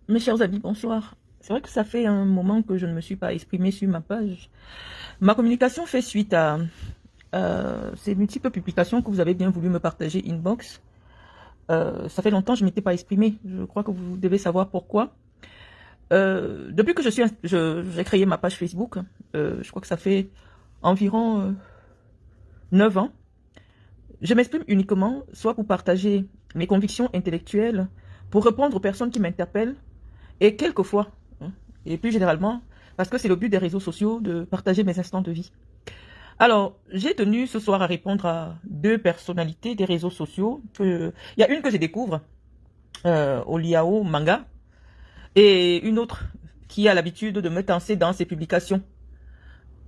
Mes chers amis, bonsoir. C'est vrai que ça fait un moment que je ne me suis pas exprimée sur ma page. Ma communication fait suite à ces multiples publications que vous avez bien voulu me partager inbox. Ça fait longtemps que je ne m'étais pas exprimée. Je crois que vous devez savoir pourquoi. Depuis que j'ai créé ma page Facebook, je crois que ça fait environ 9 ans, je m'exprime uniquement soit pour partager mes convictions intellectuelles, pour répondre aux personnes qui m'interpellent, et quelquefois, et plus généralement, parce que c'est le but des réseaux sociaux, de partager mes instants de vie. Alors, j'ai tenu ce soir à répondre à deux personnalités des réseaux sociaux. Il y a une que je découvre, Oliao Manga, et une autre qui a l'habitude de me tenser dans ses publications.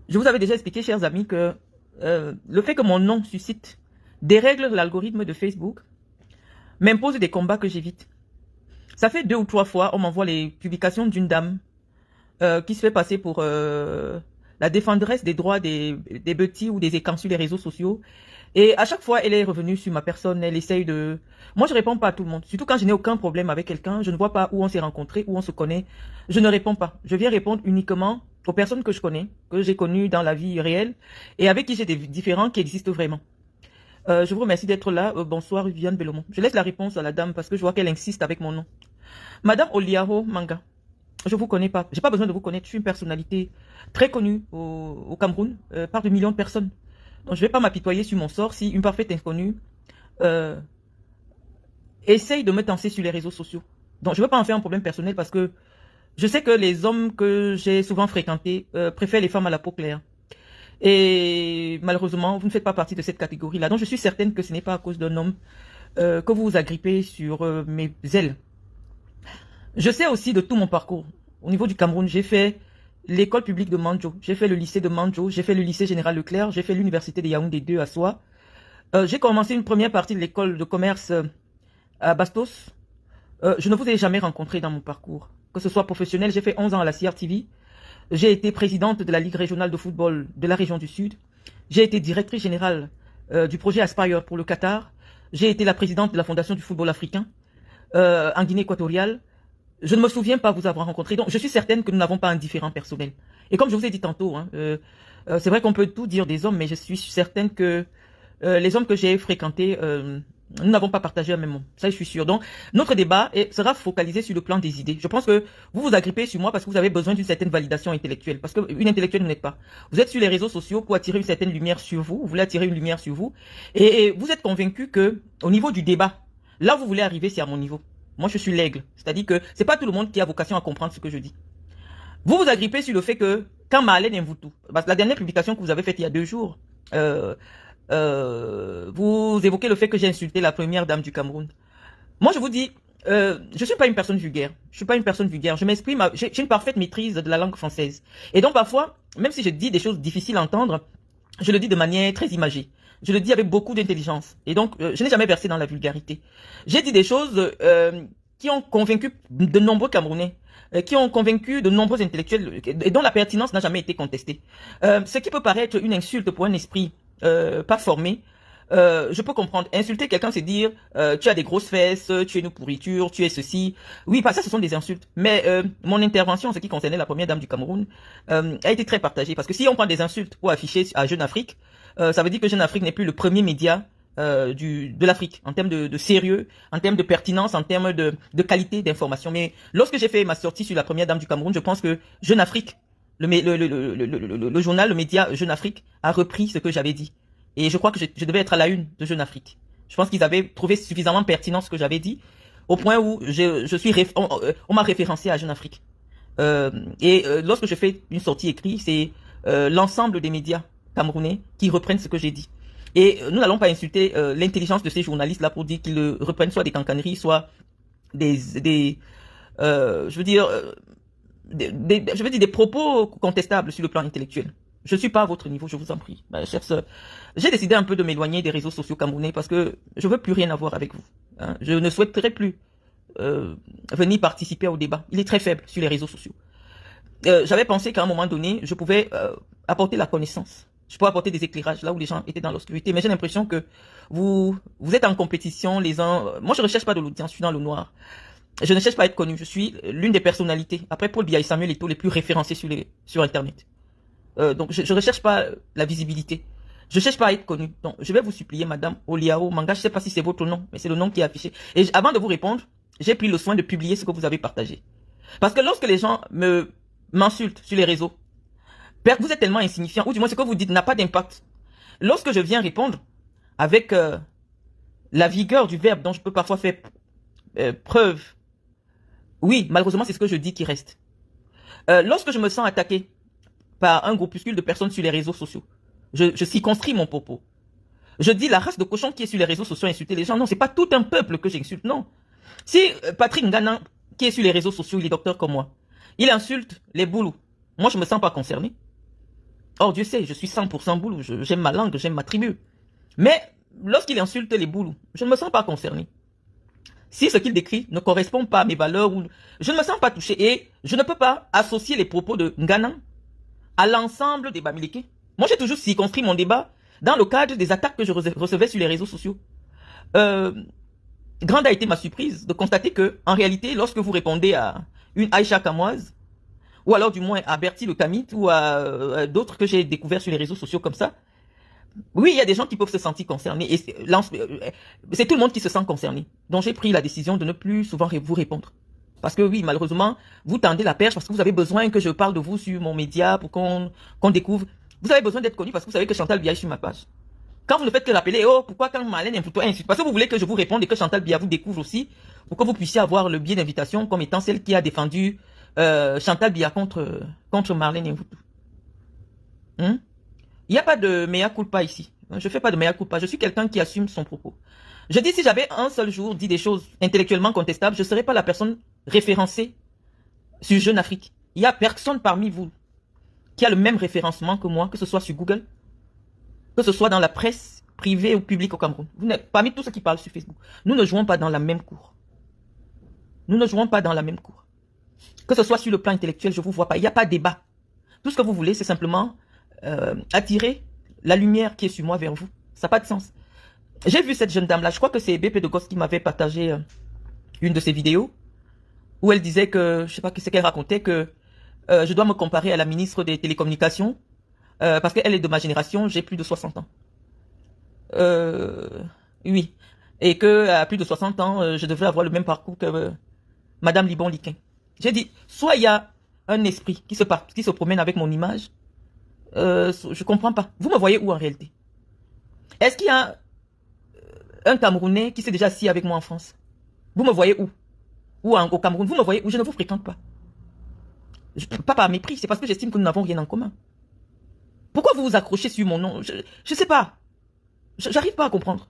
Je vous avais déjà expliqué, chers amis, que le fait que mon nom suscite des règles de l'algorithme de Facebook m'impose des combats que j'évite. Ça fait 2 ou 3 fois, on m'envoie les publications d'une dame qui se fait passer pour la défendresse des droits des petits ou des écrans sur les réseaux sociaux. Et à chaque fois, elle est revenue sur ma personne, elle essaye de... Moi, je réponds pas à tout le monde. Surtout quand je n'ai aucun problème avec quelqu'un, je ne vois pas où on s'est rencontré, où on se connaît. Je ne réponds pas. Je viens répondre uniquement aux personnes que je connais, que j'ai connues dans la vie réelle, et avec qui j'ai des différends qui existent vraiment. Je vous remercie d'être là. Bonsoir, Viviane Bellomont. Je laisse la réponse à la dame parce que je vois qu'elle insiste avec mon nom. Madame Oliao Manga, je vous connais pas. J'ai pas besoin de vous connaître. Je suis une personnalité très connue au Cameroun par de millions de personnes. Donc je vais pas m'apitoyer sur mon sort si une parfaite inconnue euh, essaye de me tenser sur les réseaux sociaux. Donc je veux pas en faire un problème personnel parce que je sais que les hommes que j'ai souvent fréquentés préfèrent les femmes à la peau claire. Et malheureusement, vous ne faites pas partie de cette catégorie-là. Donc je suis certaine que ce n'est pas à cause d'un homme que vous vous agrippez sur mes ailes. Je sais aussi de tout mon parcours. Au niveau du Cameroun, j'ai fait l'école publique de Mandjo, j'ai fait le lycée de Mandjo, j'ai fait le lycée général Leclerc, j'ai fait l'université de Yaoundé 2 à Soie. J'ai commencé une première partie de l'école de commerce à Bastos. Je ne vous ai jamais rencontré dans mon parcours. Que ce soit professionnel, j'ai fait 11 ans à la CRTV. J'ai été présidente de la Ligue régionale de football de la région du Sud. J'ai été directrice générale du projet Aspire pour le Qatar. J'ai été la présidente de la Fondation du football africain en Guinée équatoriale. Je ne me souviens pas vous avoir rencontré. Donc, je suis certaine que nous n'avons pas un différent personnel. Et comme je vous ai dit tantôt, c'est vrai qu'on peut tout dire des hommes, mais je suis certaine que les hommes que j'ai fréquentés, nous n'avons pas partagé un même monde. Ça, je suis sûre. Donc, notre débat sera focalisé sur le plan des idées. Je pense que vous vous agrippez sur moi parce que vous avez besoin d'une certaine validation intellectuelle. Parce qu'une intellectuelle, vous n'êtes pas. Vous êtes sur les réseaux sociaux pour attirer une certaine lumière sur vous. Vous voulez attirer une lumière sur vous. Et vous êtes convaincu que, au niveau du débat, là, vous voulez arriver, c'est à mon niveau. Moi, je suis l'aigle. C'est-à-dire que c'est pas tout le monde qui a vocation à comprendre ce que je dis. Vous vous agrippez sur le fait que, quand Marlène Mvoutou, parce que la dernière publication que vous avez faite il y a 2 jours, vous évoquez le fait que j'ai insulté la première dame du Cameroun. Moi, je vous dis, je suis pas une personne vulgaire. Je suis pas une personne vulgaire. Je m'exprime, j'ai une parfaite maîtrise de la langue française. Et donc, parfois, même si je dis des choses difficiles à entendre, je le dis de manière très imagée. Je le dis avec beaucoup d'intelligence. Et donc, je n'ai jamais versé dans la vulgarité. J'ai dit des choses qui ont convaincu de nombreux Camerounais, qui ont convaincu de nombreux intellectuels et dont la pertinence n'a jamais été contestée. Ce qui peut paraître une insulte pour un esprit pas formé, je peux comprendre. Insulter quelqu'un, c'est dire tu as des grosses fesses, tu es une pourriture, tu es ceci. Oui, ça, ce sont des insultes. Mais mon intervention, en ce qui concernait la première dame du Cameroun, a été très partagée. Parce que si on prend des insultes pour afficher à Jeune Afrique, ça veut dire que Jeune Afrique n'est plus le premier média de l'Afrique, en termes de sérieux, en termes de pertinence, en termes de qualité d'information. Mais lorsque j'ai fait ma sortie sur la première dame du Cameroun, je pense que Jeune Afrique, le journal, le média Jeune Afrique, a repris ce que j'avais dit. Et je crois que je devais être à la une de Jeune Afrique. Je pense qu'ils avaient trouvé suffisamment pertinent ce que j'avais dit, au point où on m'a référencé à Jeune Afrique. Lorsque je fais une sortie écrite, c'est l'ensemble des médias camerounais qui reprennent ce que j'ai dit. Et nous n'allons pas insulter l'intelligence de ces journalistes-là pour dire qu'ils reprennent soit des cancaneries, soit je veux dire, des propos contestables sur le plan intellectuel. Je ne suis pas à votre niveau, je vous en prie, ma chère sœur. J'ai décidé un peu de m'éloigner des réseaux sociaux camerounais parce que je veux plus rien avoir avec vous. Je ne souhaiterais plus venir participer au débat. Il est très faible sur les réseaux sociaux. J'avais pensé qu'à un moment donné, je pouvais apporter la connaissance. Je pouvais apporter des éclairages là où les gens étaient dans l'obscurité. Mais j'ai l'impression que vous êtes en compétition les uns. Moi, je ne recherche pas de l'audience, je suis dans le noir. Je ne cherche pas à être connu. Je suis l'une des personnalités, après Paul Biya et Samuel Eto'o, les plus référencés sur Internet. Donc, je ne recherche pas la visibilité. Je ne cherche pas à être connu. Donc, je vais vous supplier, Madame Oliao Manga, je ne sais pas si c'est votre nom, mais c'est le nom qui est affiché. Et avant de vous répondre, j'ai pris le soin de publier ce que vous avez partagé. Parce que lorsque les gens m'insultent sur les réseaux, vous êtes tellement insignifiant, ou du moins ce que vous dites n'a pas d'impact. Lorsque je viens répondre avec la vigueur du verbe dont je peux parfois faire preuve, oui, malheureusement, c'est ce que je dis qui reste. Lorsque je me sens attaqué par un groupuscule de personnes sur les réseaux sociaux, je circonscris mon propos. Je dis la race de cochon qui est sur les réseaux sociaux insulter les gens. Non, c'est pas tout un peuple que j'insulte, non. Si Patrick Ngana, qui est sur les réseaux sociaux, il est docteur comme moi, il insulte les boulous, moi je me sens pas concerné. Or Dieu sait, je suis 100% boulou, j'aime ma langue, j'aime ma tribu. Mais lorsqu'il insulte les boulous, je ne me sens pas concerné. Si ce qu'il décrit ne correspond pas à mes valeurs, je ne me sens pas touché et je ne peux pas associer les propos de Ngana à l'ensemble des Bamileke. Moi, j'ai toujours circonscrit mon débat dans le cadre des attaques que je recevais sur les réseaux sociaux. Grande a été ma surprise de constater que, en réalité, lorsque vous répondez à une Aïcha Kamoise, ou alors du moins à Bertie le Kamit, ou à d'autres que j'ai découverts sur les réseaux sociaux comme ça, oui, il y a des gens qui peuvent se sentir concernés. Et c'est tout le monde qui se sent concerné. Donc j'ai pris la décision de ne plus souvent vous répondre. Parce que oui, malheureusement, vous tendez la perche parce que vous avez besoin que je parle de vous sur mon média pour qu'on découvre. Vous avez besoin d'être connu parce que vous savez que Chantal Biya est sur ma page. Quand vous ne faites que rappeler, oh, pourquoi quand Marlène Imputo insulte? Parce que vous voulez que je vous réponde et que Chantal Biya vous découvre aussi, pour que vous puissiez avoir le biais d'invitation comme étant celle qui a défendu Chantal Biya contre Marlène Imputo. Il n'y a pas de mea culpa ici. Je ne fais pas de mea culpa. Je suis quelqu'un qui assume son propos. Je dis, si j'avais un seul jour dit des choses intellectuellement contestables, je ne serais pas la personne référencée sur Jeune Afrique. Il n'y a personne parmi vous qui a le même référencement que moi, que ce soit sur Google, que ce soit dans la presse privée ou publique au Cameroun. Vous n'êtes parmi tous ceux qui parlent sur Facebook. Nous ne jouons pas dans la même cour. Nous ne jouons pas dans la même cour. Que ce soit sur le plan intellectuel, je ne vous vois pas. Il n'y a pas de débat. Tout ce que vous voulez, c'est simplement attirer la lumière qui est sur moi vers vous. Ça n'a pas de sens. J'ai vu cette jeune dame-là, je crois que c'est BP de Gosse qui m'avait partagé une de ses vidéos, où elle disait que, je ne sais pas ce qu'elle racontait, que je dois me comparer à la ministre des Télécommunications, parce qu'elle est de ma génération, j'ai plus de 60 ans. Oui. Et que à plus de 60 ans, je devrais avoir le même parcours que Madame Libon-Liquin. J'ai dit, soit il y a un esprit qui se promène avec mon image, je comprends pas. Vous me voyez où en réalité? Est-ce qu'il y a un Camerounais qui s'est déjà assis avec moi en France? Vous me voyez où? Au Cameroun? Vous me voyez où? Je ne vous fréquente pas. Pas par mépris, c'est parce que j'estime que nous n'avons rien en commun. Pourquoi vous vous accrochez sur mon nom? Je ne sais pas. J'arrive pas à comprendre.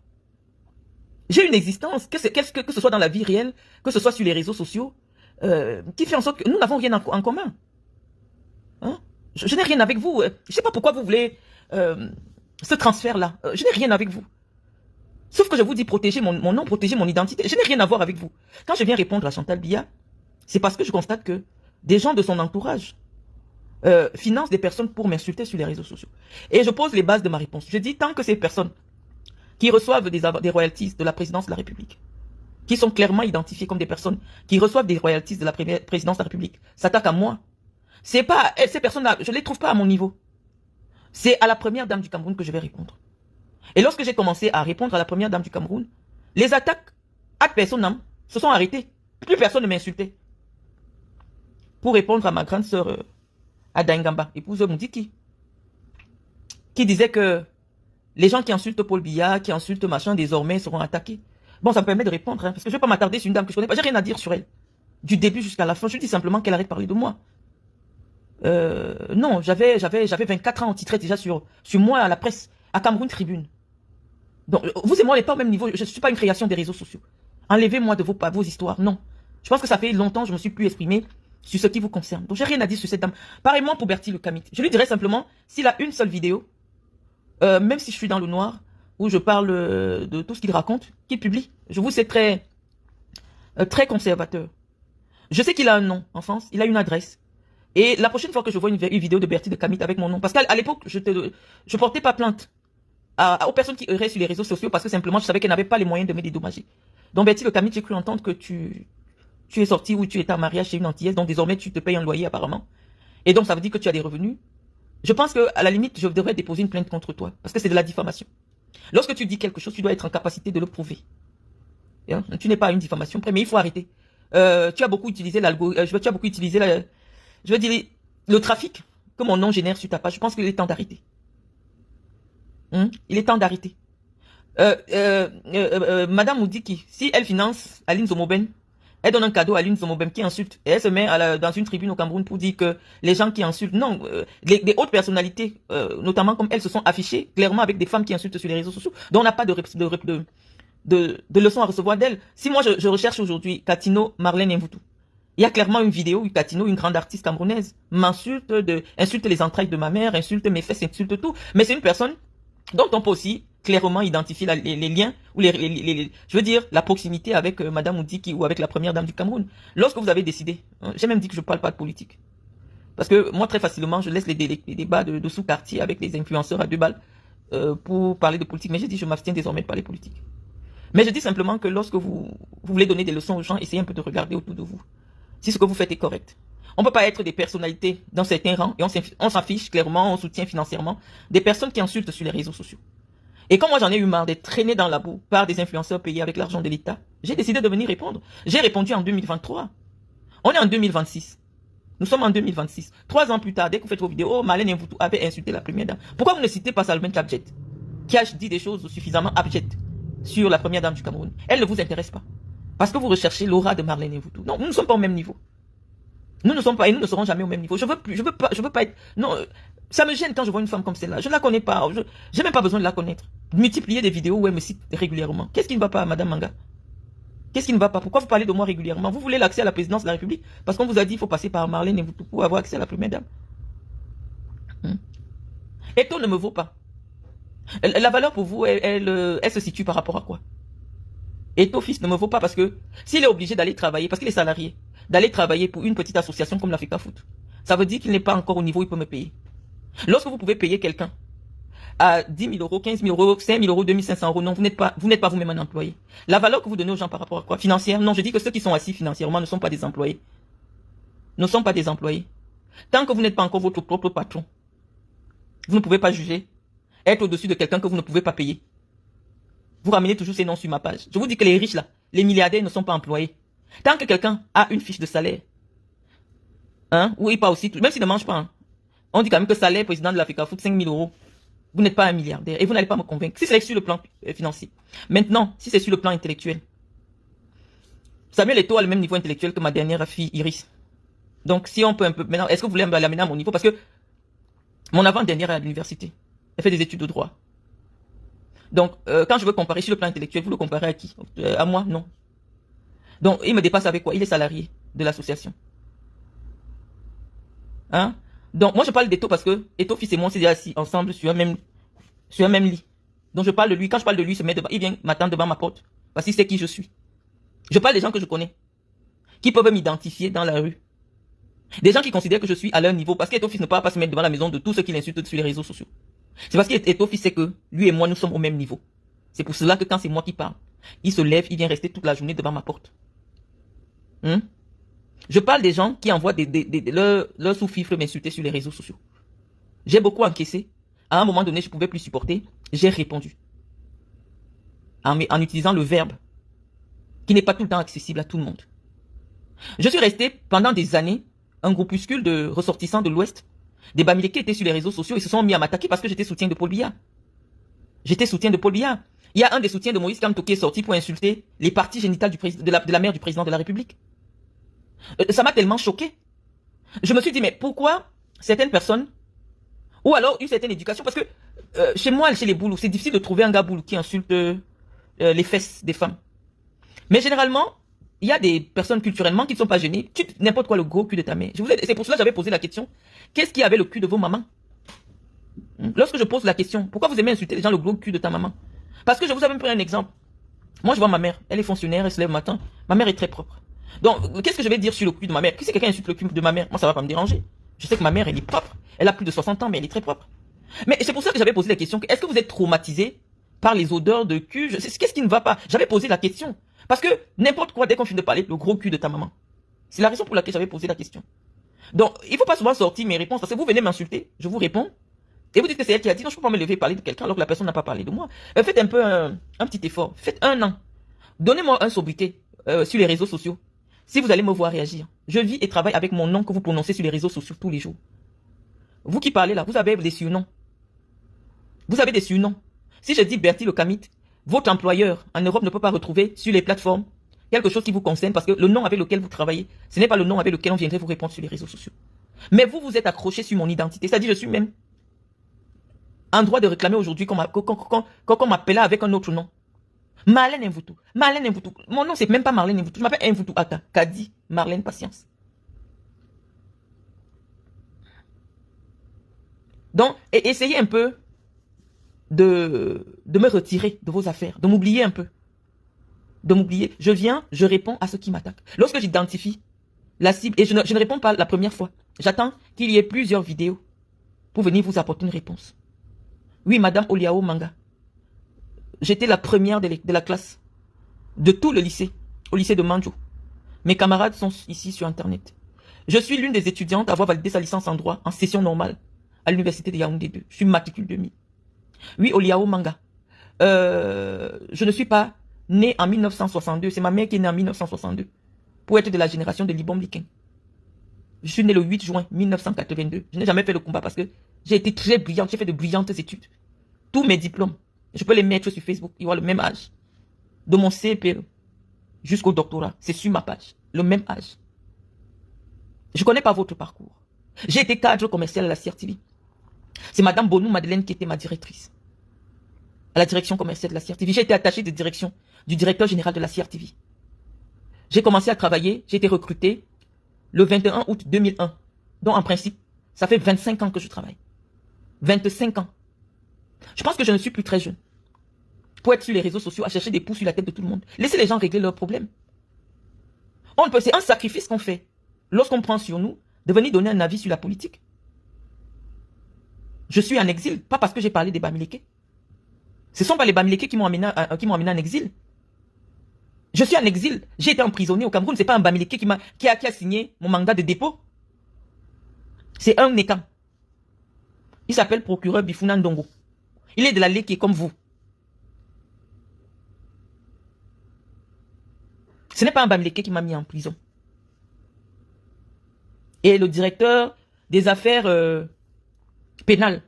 J'ai une existence, que ce soit dans la vie réelle, que ce soit sur les réseaux sociaux, qui fait en sorte que nous n'avons rien en commun. Hein? Je n'ai rien avec vous. Je ne sais pas pourquoi vous voulez ce transfert-là. Je n'ai rien avec vous. Sauf que je vous dis protéger mon nom, protéger mon identité. Je n'ai rien à voir avec vous. Quand je viens répondre à Chantal Biya, c'est parce que je constate que des gens de son entourage financent des personnes pour m'insulter sur les réseaux sociaux. Et je pose les bases de ma réponse. Je dis, tant que ces personnes qui reçoivent des royalties de la présidence de la République, qui sont clairement identifiées comme des personnes qui reçoivent des royalties de la présidence de la République, s'attaquent à moi, c'est pas ces personnes-là, je ne les trouve pas à mon niveau. C'est à la première dame du Cameroun que je vais répondre. Et lorsque j'ai commencé à répondre à la première dame du Cameroun, les attaques ad personam se sont arrêtées. Plus personne ne m'insultait. Pour répondre à ma grande sœur Ada Ngamba, épouse Moudiki, qui disait que les gens qui insultent Paul Biya, qui insultent machin, désormais seront attaqués. Bon, ça me permet de répondre, hein, parce que je ne vais pas m'attarder sur une dame que je connais pas. J'ai rien à dire sur elle. Du début jusqu'à la fin, je dis simplement qu'elle arrête de parler de moi. Non, j'avais 24 ans, on titrait déjà sur moi à la presse, à Cameroun Tribune. Donc, vous et moi, on n'est pas au même niveau. Je ne suis pas une création des réseaux sociaux. Enlevez-moi de vos histoires. Non. Je pense que ça fait longtemps que je ne me suis plus exprimé sur ce qui vous concerne. Donc, j'ai rien à dire sur cette dame. Pareillement pour Bertie le Kamit. Je lui dirais simplement, s'il a une seule vidéo, même si je suis dans le noir, où je parle de tout ce qu'il raconte, qu'il publie. Je vous sais très conservateur. Je sais qu'il a un nom en France, il a une adresse. Et la prochaine fois que je vois une vidéo de Bertie de Kamit avec mon nom, parce qu'à l'époque, je portais pas plainte aux personnes qui erraient sur les réseaux sociaux parce que simplement je savais qu'elles n'avaient pas les moyens de me dédommager. Donc Bertie le Kamit, j'ai cru entendre que tu Tu es sorti ou tu étais en mariage chez une Antillaise, donc désormais tu te payes un loyer apparemment. Et donc ça veut dire que tu as des revenus. Je pense qu'à la limite, je devrais déposer une plainte contre toi, parce que c'est de la diffamation. Lorsque tu dis quelque chose, tu dois être en capacité de le prouver. Hein? Tu n'es pas une diffamation près, mais il faut arrêter. Tu as beaucoup utilisé tu as beaucoup utilisé je veux dire, le trafic que mon nom génère sur ta page. Je pense qu'il est temps d'arrêter. Il est temps d'arrêter. Madame Moudiki, si elle finance Aline Zomoben, elle donne un cadeau à Aline Zomoben qui insulte, et elle se met dans une tribune au Cameroun pour dire que les gens qui insultent, non, les hautes personnalités, notamment comme elles se sont affichées clairement avec des femmes qui insultent sur les réseaux sociaux, dont on n'a pas de leçons à recevoir d'elles. Si moi je recherche aujourd'hui Katino Marlène Mvutu, il y a clairement une vidéo où Katino, une grande artiste camerounaise, insulte les entrailles de ma mère, insulte mes fesses, insulte tout, mais c'est une personne dont on peut aussi clairement identifier les liens ou je veux dire la proximité avec Madame Moudiki ou avec la première dame du Cameroun. Lorsque vous avez décidé, j'ai même dit que je ne parle pas de politique, parce que moi très facilement je laisse les débats de sous-quartier avec les influenceurs à 2 balles pour parler de politique, mais j'ai dit je m'abstiens désormais de parler politique. Mais je dis simplement que lorsque vous voulez donner des leçons aux gens, essayez un peu de regarder autour de vous si ce que vous faites est correct. On ne peut pas être des personnalités dans certains rangs et on s'affiche clairement, on soutient financièrement des personnes qui insultent sur les réseaux sociaux. Et quand moi j'en ai eu marre d'être traîné dans la boue par des influenceurs payés avec l'argent de l'État, j'ai décidé de venir répondre. J'ai répondu en 2023. On est en 2026. Nous sommes en 2026. 3 ans plus tard, dès que vous faites vos vidéos, oh, Marlène Mvutu avait insulté la première dame. Pourquoi vous ne citez pas Salomé Kabjet, qui a dit des choses suffisamment abjectes sur la première dame du Cameroun? Elle ne vous intéresse pas. Parce que vous recherchez l'aura de Marlène Mvutu. Non, nous ne sommes pas au même niveau. Nous ne sommes pas et nous ne serons jamais au même niveau. Je veux pas être. Non, ça me gêne quand je vois une femme comme celle-là. Je ne la connais pas. Je n'ai même pas besoin de la connaître. Multiplier des vidéos où elle me cite régulièrement. Qu'est-ce qui ne va pas, Madame Manga? Qu'est-ce qui ne va pas? Pourquoi vous parlez de moi régulièrement? Vous voulez l'accès à la présidence de la République parce qu'on vous a dit qu'il faut passer par Marlène Mvutu pour avoir accès à la première dame. Eto ne me vaut pas. La valeur pour vous, elle se situe par rapport à quoi? Eto fils ne me vaut pas parce que s'il est obligé d'aller travailler, parce qu'il est salarié, d'aller travailler pour une petite association comme l'Africa Foot, ça veut dire qu'il n'est pas encore au niveau où il peut me payer. Lorsque vous pouvez payer quelqu'un à 10 000 euros, 15 000 euros, 5 000 euros, 2 500 euros, non, vous n'êtes pas vous-même un employé. La valeur que vous donnez aux gens par rapport à quoi? Financière? Non, je dis que ceux qui sont assis financièrement ne sont pas des employés. Ne sont pas des employés. Tant que vous n'êtes pas encore votre propre patron, vous ne pouvez pas juger, être au-dessus de quelqu'un que vous ne pouvez pas payer. Vous ramenez toujours ces noms sur ma page. Je vous dis que les riches là, les milliardaires ne sont pas employés. Tant que quelqu'un a une fiche de salaire, ou il pas aussi, même s'il ne mange pas, on dit quand même que salaire président de l'Africa Foot 5 000 euros. Vous n'êtes pas un milliardaire et vous n'allez pas me convaincre. Si c'est sur le plan financier. Maintenant, si c'est sur le plan intellectuel, Samuel Eto'o a le même niveau intellectuel que ma dernière fille Iris. Donc si on peut un peu... Maintenant, est-ce que vous voulez l'amener à mon niveau? Parce que mon avant-dernière est à l'université. Elle fait des études de droit. Donc, quand je veux comparer sur le plan intellectuel, vous le comparez à qui? À moi? Non. Donc, il me dépasse avec quoi? Il est salarié de l'association. Donc, moi, je parle d'Eto parce que Eto, fils et moi, on s'est assis ensemble sur un même lit. Donc, je parle de lui. Quand je parle de lui, il vient m'attendre devant ma porte. Parce qu'il sait qui je suis. Je parle des gens que je connais. Qui peuvent m'identifier dans la rue. Des gens qui considèrent que je suis à leur niveau. Parce qu'Eto, fils ne peut pas se mettre devant la maison de tous ceux qui l'insultent sur les réseaux sociaux. C'est parce qu'Eto, fils sait que lui et moi, nous sommes au même niveau. C'est pour cela que quand c'est moi qui parle, il se lève, il vient rester toute la journée devant ma porte. Je parle des gens qui envoient leurs sous-fifres m'insulter sur les réseaux sociaux. J'ai beaucoup encaissé. À un moment donné, je ne pouvais plus supporter. J'ai répondu. En utilisant le verbe qui n'est pas tout le temps accessible à tout le monde. Je suis resté pendant des années un groupuscule de ressortissants de l'Ouest, des Bamileke qui étaient sur les réseaux sociaux et se sont mis à m'attaquer parce que j'étais soutien de Paul Biya. J'étais soutien de Paul Biya. Il y a un des soutiens de Moïse Kamto qui est sorti pour insulter les parties génitales de la mère du président de la République. Ça m'a tellement choqué. Je me suis dit, mais pourquoi certaines personnes, ou alors une certaine éducation, parce que chez moi, chez les boulous, c'est difficile de trouver un gars boulou qui insulte les fesses des femmes. Mais généralement, il y a des personnes culturellement qui ne sont pas gênées. Tu n'importe quoi le gros cul de ta mère. C'est pour cela que j'avais posé la question. Qu'est-ce qui avait le cul de vos mamans? Lorsque je pose la question, pourquoi vous aimez insulter les gens le gros cul de ta maman? Parce que je vous avais pris un exemple. Moi, je vois ma mère. Elle est fonctionnaire, elle se lève le matin. Ma mère est très propre. Donc, qu'est-ce que je vais dire sur le cul de ma mère? Si quelqu'un insulte le cul de ma mère, moi, ça va pas me déranger. Je sais que ma mère, elle est propre. Elle a plus de 60 ans, mais elle est très propre. Mais c'est pour ça que j'avais posé la question. Est-ce que vous êtes traumatisé par les odeurs de cul? Qu'est-ce qui ne va pas? J'avais posé la question. Parce que n'importe quoi, dès qu'on finit de parler, le gros cul de ta maman. C'est la raison pour laquelle j'avais posé la question. Donc, il ne faut pas souvent sortir mes réponses, parce que vous venez m'insulter, je vous réponds, et vous dites que c'est elle qui a dit, non, je ne peux pas me lever et parler de quelqu'un alors que la personne n'a pas parlé de moi. Faites un peu un petit effort, faites un an. Donnez-moi un sobriquet sur les réseaux sociaux. Si vous allez me voir réagir, je vis et travaille avec mon nom que vous prononcez sur les réseaux sociaux tous les jours. Vous qui parlez là, vous avez des surnoms. Vous avez des surnoms. Si je dis Bertie le Camite, votre employeur en Europe ne peut pas retrouver sur les plateformes quelque chose qui vous concerne parce que le nom avec lequel vous travaillez, ce n'est pas le nom avec lequel on viendrait vous répondre sur les réseaux sociaux. Mais vous, vous êtes accroché sur mon identité. C'est-à-dire, je suis même en droit de réclamer aujourd'hui qu'on m'appelait avec un autre nom. Marlène Mvoutou. Marlène Mvoutou. Mon nom, c'est même pas Marlène Mvoutou. Je m'appelle Mvoutou Aka. Kadi Marlène Patience. Donc, essayez un peu de me retirer de vos affaires, de m'oublier un peu. De m'oublier. Je viens, je réponds à ceux qui m'attaquent. Lorsque j'identifie la cible, et je ne réponds pas la première fois, j'attends qu'il y ait plusieurs vidéos pour venir vous apporter une réponse. Oui, Madame Oliao Manga. J'étais la première de la classe, de tout le lycée, au lycée de Manjo. Mes camarades sont ici sur Internet. Je suis l'une des étudiantes à avoir validé sa licence en droit en session normale à l'université de Yaoundé 2. Je suis matricule 2000. Oui, Oliao Manga. Je ne suis pas née en 1962. C'est ma mère qui est née en 1962. Pour être de la génération de Libom Liken. Je suis née le 8 juin 1982. Je n'ai jamais fait le combat parce que j'ai été très brillante. J'ai fait de brillantes études. Tous mes diplômes, je peux les mettre sur Facebook. Il y aura le même âge. De mon CPE jusqu'au doctorat. C'est sur ma page. Le même âge. Je ne connais pas votre parcours. J'ai été cadre commercial à la CRTV. C'est Madame Bonou Madeleine qui était ma directrice. À la direction commerciale de la CRTV. J'ai été attachée de direction du directeur général de la CRTV. J'ai commencé à travailler, j'ai été recruté le 21 août 2001. Donc en principe, ça fait 25 ans que je travaille. 25 ans. Je pense que je ne suis plus très jeune pour être sur les réseaux sociaux à chercher des pouces sur la tête de tout le monde. Laissez les gens régler leurs problèmes. C'est un sacrifice qu'on fait lorsqu'on prend sur nous de venir donner un avis sur la politique. Je suis en exil, pas parce que j'ai parlé des Bamileke. Ce ne sont pas les Bamileke qui m'ont amené en exil. Je suis en exil, j'ai été emprisonné au Cameroun, ce n'est pas un Bamileke qui a signé mon mandat de dépôt. C'est un Nékan. Il s'appelle procureur Bifuna Ndongo. Il est de la Leke comme vous. Ce n'est pas un Bamileke qui m'a mis en prison. Et le directeur des affaires pénales,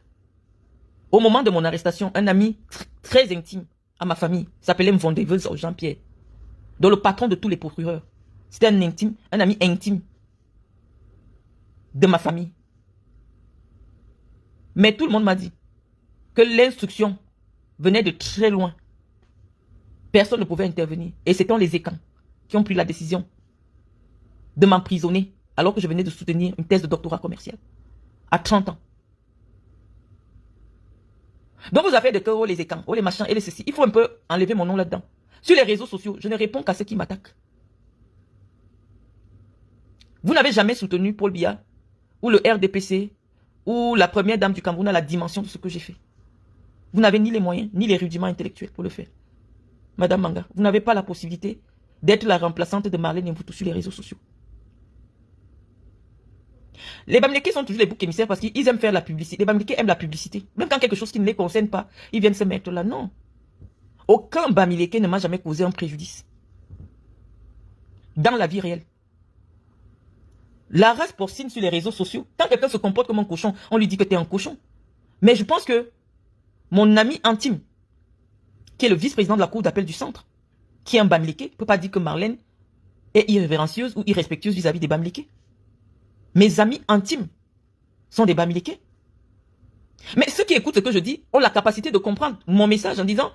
au moment de mon arrestation, un ami très intime à ma famille, s'appelait Mvondeveuse Jean-Pierre. Donc le patron de tous les procureurs. C'était un ami intime de ma famille. Mais tout le monde m'a dit que l'instruction venait de très loin. Personne ne pouvait intervenir. Et c'était les écans qui ont pris la décision de m'emprisonner alors que je venais de soutenir une thèse de doctorat commercial à 30 ans. Donc vous avez de que les écans, les machins et les ceci. Il faut un peu enlever mon nom là-dedans. Sur les réseaux sociaux, je ne réponds qu'à ceux qui m'attaquent. Vous n'avez jamais soutenu Paul Biya ou le RDPC ou la première dame du Cameroun à la dimension de ce que j'ai fait. Vous n'avez ni les moyens, ni les rudiments intellectuels pour le faire. Madame Manga, vous n'avez pas la possibilité d'être la remplaçante de Marlène Mvoutou sur les réseaux sociaux. Les Bamileke sont toujours les boucs émissaires parce qu'ils aiment faire la publicité. Les Bamileke aiment la publicité. Même quand quelque chose qui ne les concerne pas, ils viennent se mettre là. Non. Aucun Bamileke ne m'a jamais causé un préjudice. Dans la vie réelle. La race porcine sur les réseaux sociaux, quand quelqu'un se comporte comme un cochon, on lui dit que tu es un cochon. Mais je pense que mon ami intime, qui est le vice-président de la cour d'appel du centre, qui est un Bamileke, ne peut pas dire que Marlène est irrévérencieuse ou irrespectueuse vis-à-vis des Bamileke. Mes amis intimes sont des Bamileke. Mais ceux qui écoutent ce que je dis ont la capacité de comprendre mon message en disant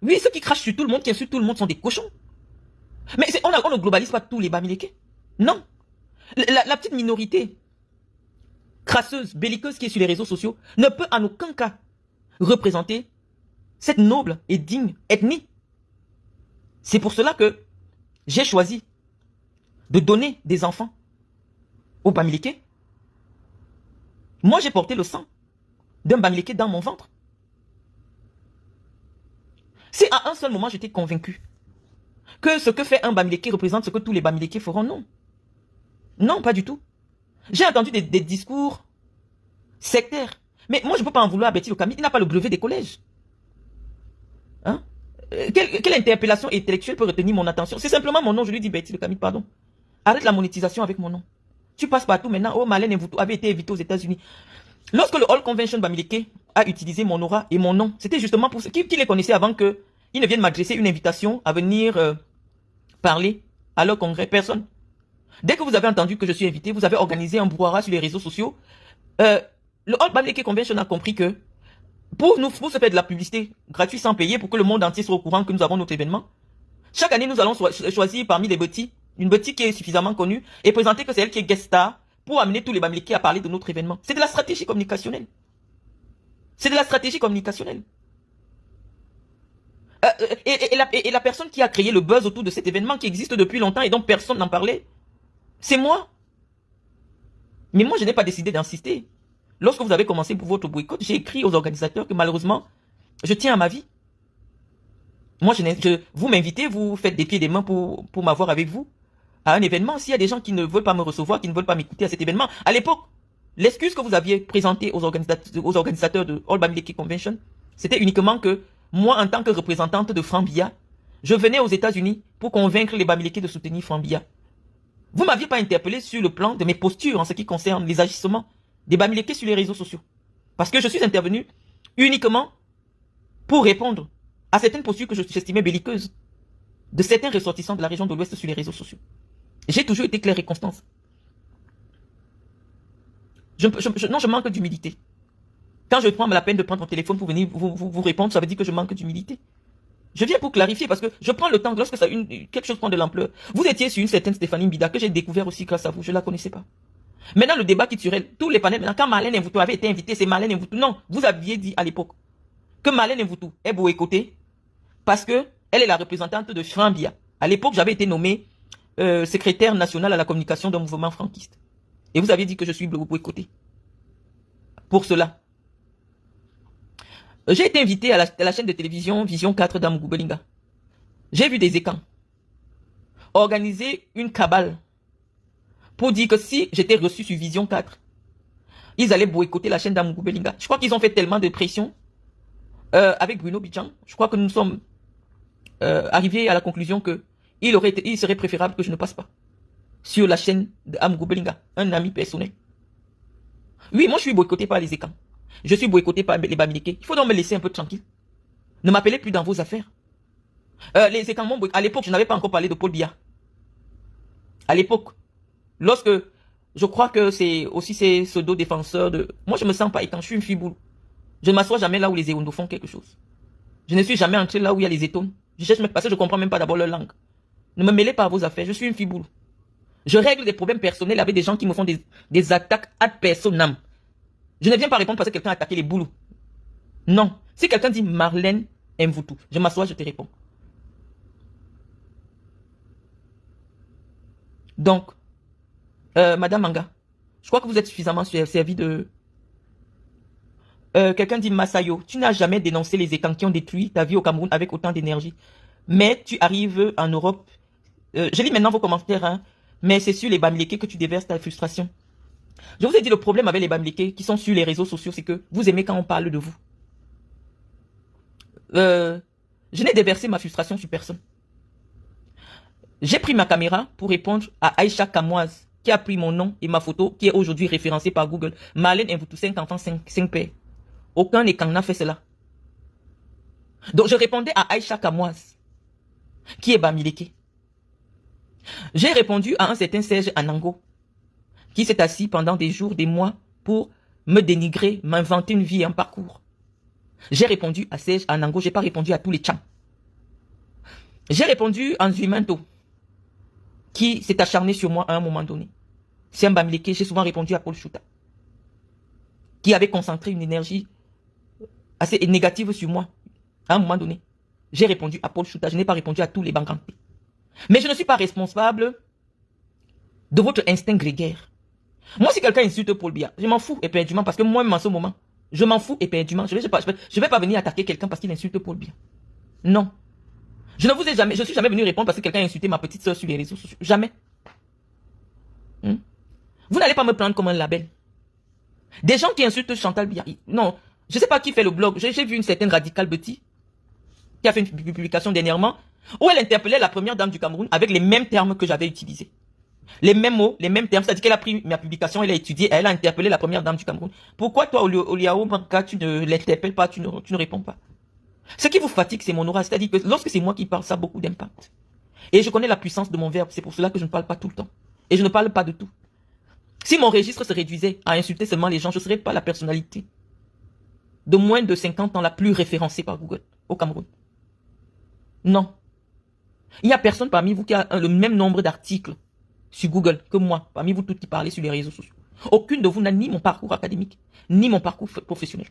oui, ceux qui crachent sur tout le monde, qui insultent tout le monde sont des cochons. Mais on ne globalise pas tous les Bamileke. Non. La petite minorité crasseuse, belliqueuse qui est sur les réseaux sociaux ne peut en aucun cas représenter cette noble et digne ethnie. C'est pour cela que j'ai choisi de donner des enfants aux Bamileke. Moi, j'ai porté le sang d'un Bamileke dans mon ventre. Si à un seul moment, j'étais convaincu que ce que fait un Bamileke représente ce que tous les Bamileke feront. Non. Non, pas du tout. J'ai entendu des discours sectaires. Mais moi, je ne peux pas en vouloir à Betty Locamide. Il n'a pas le brevet des collèges. Hein? Quelle interpellation intellectuelle peut retenir mon attention? C'est simplement mon nom. Je lui dis, Betty Locamide, pardon. Arrête la monétisation avec mon nom. Tu passes partout maintenant. Oh, Marlène Mvuto avait été invité aux États-Unis. Lorsque le All Convention Bamileke a utilisé mon aura et mon nom, c'était justement pour qui les connaissait avant qu'ils ne viennent m'adresser une invitation à venir parler à leur congrès. Personne. Dès que vous avez entendu que je suis invité, vous avez organisé un brouhaha sur les réseaux sociaux. Le All Bamileke Convention a compris que pour se faire de la publicité gratuite sans payer, pour que le monde entier soit au courant que nous avons notre événement, chaque année nous allons choisir parmi les petits, une petite qui est suffisamment connue et présenter que c'est elle qui est guest star pour amener tous les Bamileke à parler de notre événement. C'est de la stratégie communicationnelle. C'est de la stratégie communicationnelle. Et la personne qui a créé le buzz autour de cet événement qui existe depuis longtemps et dont personne n'en parlait, c'est moi. Mais moi, je n'ai pas décidé d'insister. Lorsque vous avez commencé pour votre boycott, j'ai écrit aux organisateurs que malheureusement, je tiens à ma vie. Moi, vous m'invitez, vous faites des pieds et des mains pour m'avoir avec vous à un événement. S'il y a des gens qui ne veulent pas me recevoir, qui ne veulent pas m'écouter à cet événement, à l'époque, l'excuse que vous aviez présentée aux organisateurs de All Bamileke Convention, c'était uniquement que moi, en tant que représentante de Franck Biya, je venais aux États-Unis pour convaincre les Bamileke de soutenir Franck Biya. Vous ne m'aviez pas interpellé sur le plan de mes postures en ce qui concerne les agissements des Bamileke sur les réseaux sociaux. Parce que je suis intervenu uniquement pour répondre à certaines postures que j'estimais belliqueuses de certains ressortissants de la région de l'Ouest sur les réseaux sociaux. J'ai toujours été clair et constante. Non, je manque d'humilité. Quand je prends la peine de prendre mon téléphone pour venir vous répondre, ça veut dire que je manque d'humilité. Je viens pour clarifier parce que je prends le temps lorsque quelque chose prend de l'ampleur. Vous étiez sur une certaine Stéphanie Mbida que j'ai découvert aussi grâce à vous. Je ne la connaissais pas. Maintenant, le débat culturel, tous les panels, quand Marlène Mvuto avait été invitée, c'est Marlène Mvuto. Non, vous aviez dit à l'époque que Marlène Mvuto est boycottée parce que elle est la représentante de Franck Biya. À l'époque, j'avais été nommé secrétaire national à la communication d'un mouvement franquiste. Et vous aviez dit que je suis boycotté. Pour cela. J'ai été invité à la chaîne de télévision Vision 4 d'Amugoubelinga. J'ai vu des écans organiser une cabale pour dire que si j'étais reçu sur Vision 4, ils allaient boycotter la chaîne d'Amugoubelinga. Je crois qu'ils ont fait tellement de pression avec Bruno Bidjan. Je crois que nous sommes arrivés à la conclusion que il serait préférable que je ne passe pas sur la chaîne d'Amugoubelinga, un ami personnel. Oui, moi je suis boycotté par les écans. Je suis boycotté par les Bamileke. Il faut donc me laisser un peu tranquille. Ne m'appelez plus dans vos affaires. Les écans m'ont boycotté. À l'époque, je n'avais pas encore parlé de Paul Biya. À l'époque, lorsque je crois que c'est aussi ces pseudo-défenseurs de... Moi, je me sens pas étant, je suis une fiboule. Je ne m'assois jamais là où les Ewondo font quelque chose. Je ne suis jamais entré là où il y a les étones. Je cherche parce que je ne comprends même pas d'abord leur langue. Ne me mêlez pas à vos affaires, je suis une fiboule. Je règle des problèmes personnels avec des gens qui me font des attaques ad personam. Je ne viens pas répondre parce que quelqu'un a attaqué les boulous. Non. Si quelqu'un dit Marlène Mvuto, je m'assois, je te réponds. Donc, Madame Manga, je crois que vous êtes suffisamment servi de... quelqu'un dit Masayo, tu n'as jamais dénoncé les écans qui ont détruit ta vie au Cameroun avec autant d'énergie. Mais tu arrives en Europe... je lis maintenant vos commentaires, hein, mais c'est sur les Bamileke que tu déverses ta frustration. Je vous ai dit, le problème avec les Bamileke qui sont sur les réseaux sociaux, c'est que vous aimez quand on parle de vous. Je n'ai déversé ma frustration sur personne. J'ai pris ma caméra pour répondre à Aïcha Kamoise, qui a pris mon nom et ma photo, qui est aujourd'hui référencée par Google. Marlène Mvuto, 5 enfants, 5 pères. Aucun écan n'a fait cela. Donc je répondais à Aïcha Kamoise, qui est Bamileke. J'ai répondu à un certain Serge Anango, qui s'est assis pendant des jours, des mois, pour me dénigrer, m'inventer une vie et un parcours. J'ai répondu à Serge Anango, je n'ai pas répondu à tous les tchans. J'ai répondu à Nzuimanto, qui s'est acharné sur moi à un moment donné. C'est un Bamileke, j'ai souvent répondu à Paul Chouta, qui avait concentré une énergie assez négative sur moi à un moment donné. J'ai répondu à Paul Chouta, je n'ai pas répondu à tous les bancantés. Mais je ne suis pas responsable de votre instinct grégaire. Moi, si quelqu'un insulte Paul Biya, je m'en fous éperdument parce que moi-même en ce moment, je m'en fous éperdument. Je vais pas venir attaquer quelqu'un parce qu'il insulte Paul Biya. Non. Je ne vous ai jamais, je suis jamais venu répondre parce que quelqu'un a insulté ma petite soeur sur les réseaux sociaux. Jamais. Vous n'allez pas me prendre comme un label. Des gens qui insultent Chantal Biya. Non, je ne sais pas qui fait le blog. J'ai vu une certaine radicale Betty qui a fait une publication dernièrement où elle interpellait la première dame du Cameroun avec les mêmes termes que j'avais utilisés. Les mêmes mots, les mêmes termes. C'est-à-dire qu'elle a pris ma publication, elle a étudié, elle a interpellé la première dame du Cameroun. Pourquoi toi, Oliao Banka, tu ne l'interpelles pas, tu ne réponds pas? Ce qui vous fatigue, c'est mon aura. C'est-à-dire que lorsque c'est moi qui parle, ça a beaucoup d'impact. Et je connais la puissance de mon verbe. C'est pour cela que je ne parle pas tout le temps. Et je ne parle pas de tout. Si mon registre se réduisait à insulter seulement les gens, je ne serais pas la personnalité de moins de 50 ans la plus référencée par Google au Cameroun. Non. Il n'y a personne parmi vous qui a le même nombre d'articles sur Google que moi, parmi vous tous qui parlez sur les réseaux sociaux. Aucune de vous n'a ni mon parcours académique, ni mon parcours professionnel.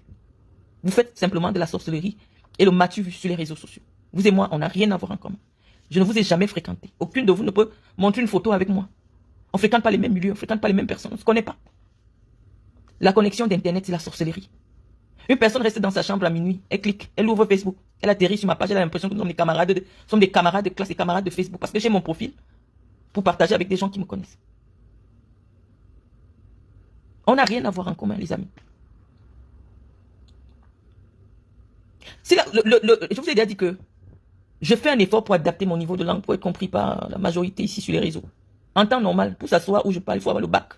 Vous faites simplement de la sorcellerie et le matu sur les réseaux sociaux. Vous et moi, on n'a rien à voir en commun. Je ne vous ai jamais fréquenté. Aucune de vous ne peut montrer une photo avec moi. On ne fréquente pas les mêmes milieux, on ne fréquente pas les mêmes personnes, on ne se connaît pas. La connexion d'Internet, c'est la sorcellerie. Une personne reste dans sa chambre à minuit, elle clique, elle ouvre Facebook, elle atterrit sur ma page, elle a l'impression que nous sommes des camarades de classe et camarades de Facebook parce que j'ai mon profil pour partager avec des gens qui me connaissent. On n'a rien à voir en commun, les amis. Je vous ai déjà dit que je fais un effort pour adapter mon niveau de langue pour être compris par la majorité ici sur les réseaux. En temps normal, pour s'asseoir où je parle, il faut avoir le bac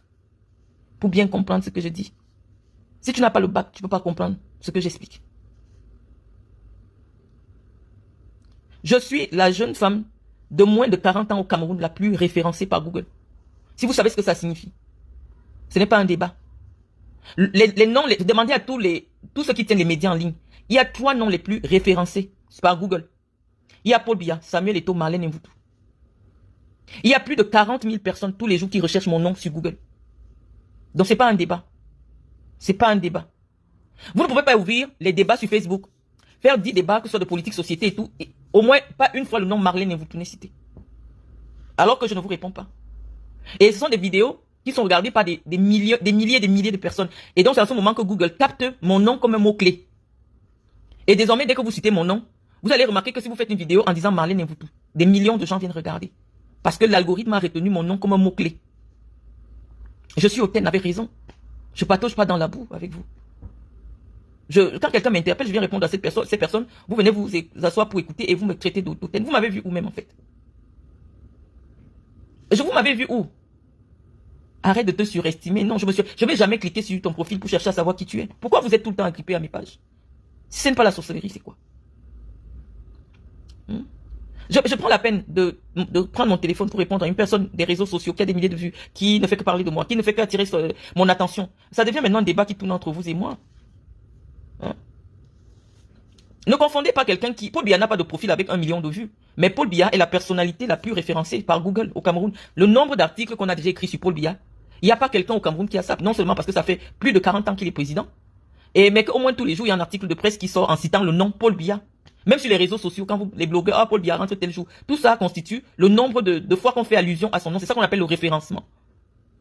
pour bien comprendre ce que je dis. Si tu n'as pas le bac, tu ne peux pas comprendre ce que j'explique. Je suis la jeune femme de moins de 40 ans au Cameroun la plus référencée par Google. Si vous savez ce que ça signifie, ce n'est pas un débat. Les noms, demandez à tous ceux qui tiennent les médias en ligne. Il y a 3 noms les plus référencés par Google. Il y a Paul Biya, Samuel Eto'o, Marlène Mvutu. Il y a plus de 40 000 personnes tous les jours qui recherchent mon nom sur Google. Donc c'est pas un débat. C'est pas un débat. Vous ne pouvez pas ouvrir les débats sur Facebook, faire 10 débats, que ce soit de politique, société et tout, et au moins pas une fois le nom Marlène Mvutu n'est cité. Alors que je ne vous réponds pas. Et ce sont des vidéos qui sont regardées par des milliers de personnes. Et donc c'est à ce moment que Google capte mon nom comme un mot-clé. Et désormais, dès que vous citez mon nom, vous allez remarquer que si vous faites une vidéo en disant Marlène Mvutu, des millions de gens viennent regarder. Parce que l'algorithme a retenu mon nom comme un mot-clé. Je suis hautaine, avec raison. Je ne patauge pas dans la boue avec vous. Quand quelqu'un m'interpelle, je viens répondre à ces personnes. Vous venez vous asseoir pour écouter et vous me traitez d'hautaine. Vous m'avez vu où même en fait? Vous m'avez vu où? Arrête de te surestimer. Non, je ne vais jamais cliquer sur ton profil pour chercher à savoir qui tu es. Pourquoi vous êtes tout le temps agrippé à mes pages? Si ce n'est pas la sorcellerie, c'est quoi? Je prends la peine de prendre mon téléphone pour répondre à une personne des réseaux sociaux qui a des milliers de vues, qui ne fait que parler de moi, qui ne fait qu'attirer mon attention. Ça devient maintenant un débat qui tourne entre vous et moi. Ne confondez pas quelqu'un qui... Paul Biya n'a pas de profil avec 1 million de vues. Mais Paul Biya est la personnalité la plus référencée par Google au Cameroun. Le nombre d'articles qu'on a déjà écrits sur Paul Biya, il n'y a pas quelqu'un au Cameroun qui a ça. Non seulement parce que ça fait plus de 40 ans qu'il est président, mais qu'au moins tous les jours, il y a un article de presse qui sort en citant le nom Paul Biya. Même sur les réseaux sociaux, quand les blogueurs, Paul Biya rentre tel jour, tout ça constitue le nombre de fois qu'on fait allusion à son nom. C'est ça qu'on appelle le référencement.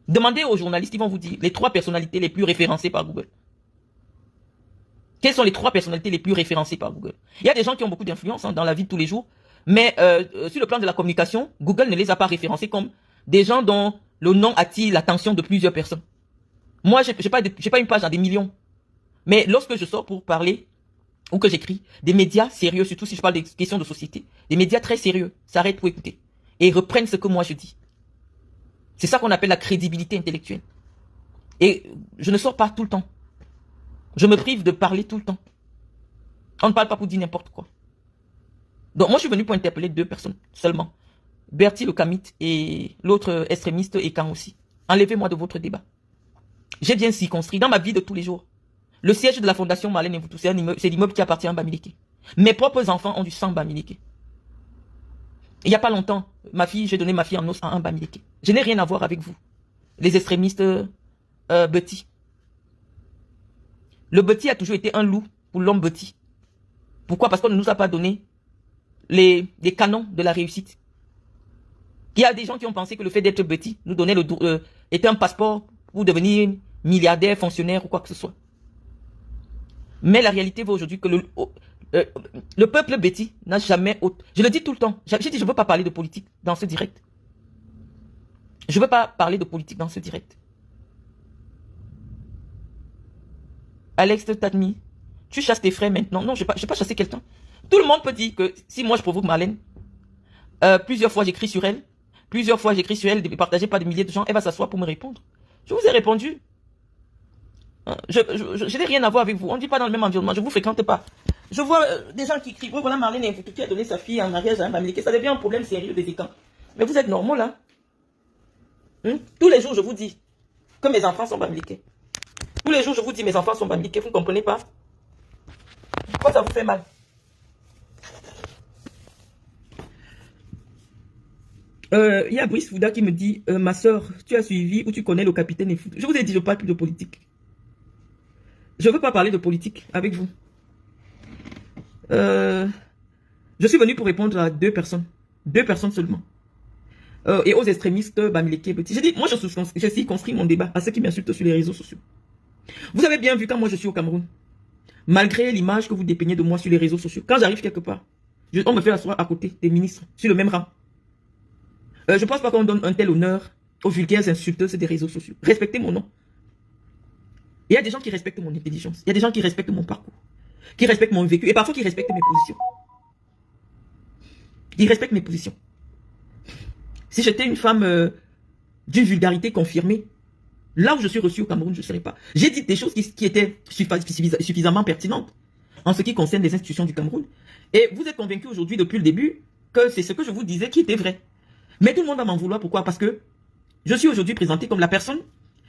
Demandez aux journalistes, ils vont vous dire les 3 personnalités les plus référencées par Google. Quelles sont les 3 personnalités les plus référencées par Google? Il y a des gens qui ont beaucoup d'influence dans la vie de tous les jours, mais sur le plan de la communication, Google ne les a pas référencés comme des gens dont le nom attire l'attention de plusieurs personnes. Moi, j'ai pas une page dans des millions. Mais lorsque je sors pour parler, ou que j'écris, des médias sérieux, surtout si je parle des questions de société, des médias très sérieux, s'arrêtent pour écouter et reprennent ce que moi je dis. C'est ça qu'on appelle la crédibilité intellectuelle. Et je ne sors pas tout le temps. Je me prive de parler tout le temps. On ne parle pas pour dire n'importe quoi. Donc moi je suis venu pour interpeller 2 personnes seulement. Bertie le Kamite et l'autre extrémiste Ekan aussi. Enlevez-moi de votre débat. J'ai bien circonscrit dans ma vie de tous les jours. Le siège de la fondation Marlène Mvutu, c'est l'immeuble qui appartient à Bamileke. Mes propres enfants ont du sang Bamileke. Il n'y a pas longtemps, j'ai donné ma fille en os à un Bamileke. Je n'ai rien à voir avec vous. Les extrémistes Betty. Le Betty a toujours été un loup pour l'homme Betty. Pourquoi? Parce qu'on ne nous a pas donné les canons de la réussite. Il y a des gens qui ont pensé que le fait d'être Betty nous donnait était un passeport pour devenir milliardaire, fonctionnaire ou quoi que ce soit. Mais la réalité vaut aujourd'hui que Euh, le peuple bêti n'a jamais... Je le dis tout le temps. J'ai dit, je ne veux pas parler de politique dans ce direct. Je ne veux pas parler de politique dans ce direct. Alex Tatmi, tu chasses tes frères maintenant. Non, je ne vais pas chasser quelqu'un. Tout le monde peut dire que si moi je provoque Marlène, plusieurs fois j'écris sur elle, partagée par des milliers de gens, elle va s'asseoir pour me répondre. Je vous ai répondu. Je n'ai rien à voir avec vous. On ne vit pas dans le même environnement. Je ne vous fréquente pas. Je vois des gens qui crient, oh, voilà Marlène qui a donné sa fille en mariage à un Bamileke. Ça devient un problème sérieux des écrans. Mais vous êtes normaux là. Tous les jours, je vous dis que mes enfants sont Bamileke. Tous les jours, je vous dis mes enfants sont Bamileke. Vous ne comprenez pas? Pourquoi ça vous fait mal? Il y a Brice Fouda qui me dit, ma soeur, tu as suivi ou tu connais le capitaine et foot. Je vous ai dit, je ne parle plus de politique. Je ne veux pas parler de politique avec vous. Je suis venu pour répondre à 2 personnes. 2 personnes seulement. Et aux extrémistes Bamileke Petit. J'ai dit, moi je suis construit mon débat à ceux qui m'insultent sur les réseaux sociaux. Vous avez bien vu quand moi je suis au Cameroun. Malgré l'image que vous dépeignez de moi sur les réseaux sociaux. Quand j'arrive quelque part, on me fait asseoir à côté des ministres, sur le même rang. Je ne pense pas qu'on donne un tel honneur aux vulgaires insulteurs des réseaux sociaux. Respectez mon nom. Il y a des gens qui respectent mon intelligence. Il y a des gens qui respectent mon parcours. Qui respectent mon vécu. Et parfois qui respectent mes positions. Ils respectent mes positions. Si j'étais une femme d'une vulgarité confirmée, là où je suis reçue au Cameroun, je ne serais pas. J'ai dit des choses qui étaient suffisamment pertinentes en ce qui concerne les institutions du Cameroun. Et vous êtes convaincus aujourd'hui, depuis le début, que c'est ce que je vous disais qui était vrai. Mais tout le monde va m'en vouloir. Pourquoi? Parce que je suis aujourd'hui présenté comme la personne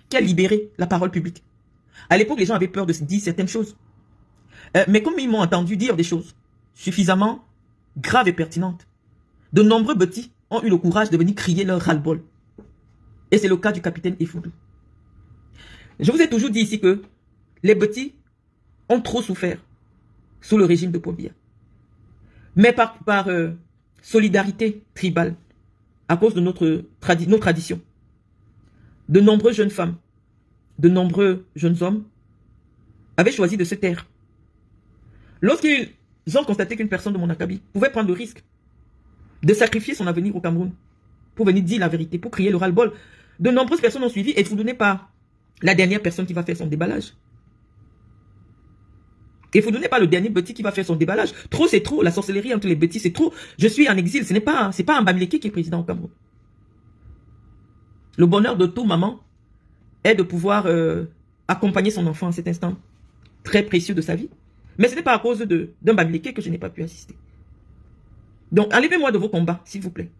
qui a libéré la parole publique. À l'époque, les gens avaient peur de se dire certaines choses. Mais comme ils m'ont entendu dire des choses suffisamment graves et pertinentes, de nombreux petits ont eu le courage de venir crier leur ras-le-bol. Et c'est le cas du capitaine Effoudou. Je vous ai toujours dit ici que les petits ont trop souffert sous le régime de Paul Biya. Mais par solidarité tribale, à cause de nos traditions, de nombreuses jeunes femmes, de nombreux jeunes hommes avaient choisi de se taire. Lorsqu'ils ont constaté qu'une personne de mon acabit pouvait prendre le risque de sacrifier son avenir au Cameroun pour venir dire la vérité, pour crier le ras-le-bol, de nombreuses personnes ont suivi et vous donnez pas la dernière personne qui va faire son déballage. Et vous donnez pas le dernier petit qui va faire son déballage. Trop, c'est trop. La sorcellerie entre les petits, c'est trop. Je suis en exil. C'est pas un Bamileke qui est président au Cameroun. Le bonheur de tout maman est de pouvoir accompagner son enfant à cet instant très précieux de sa vie. Mais ce n'est pas à cause d'un Bamileke que je n'ai pas pu assister. Donc, enlevez-moi de vos combats, s'il vous plaît.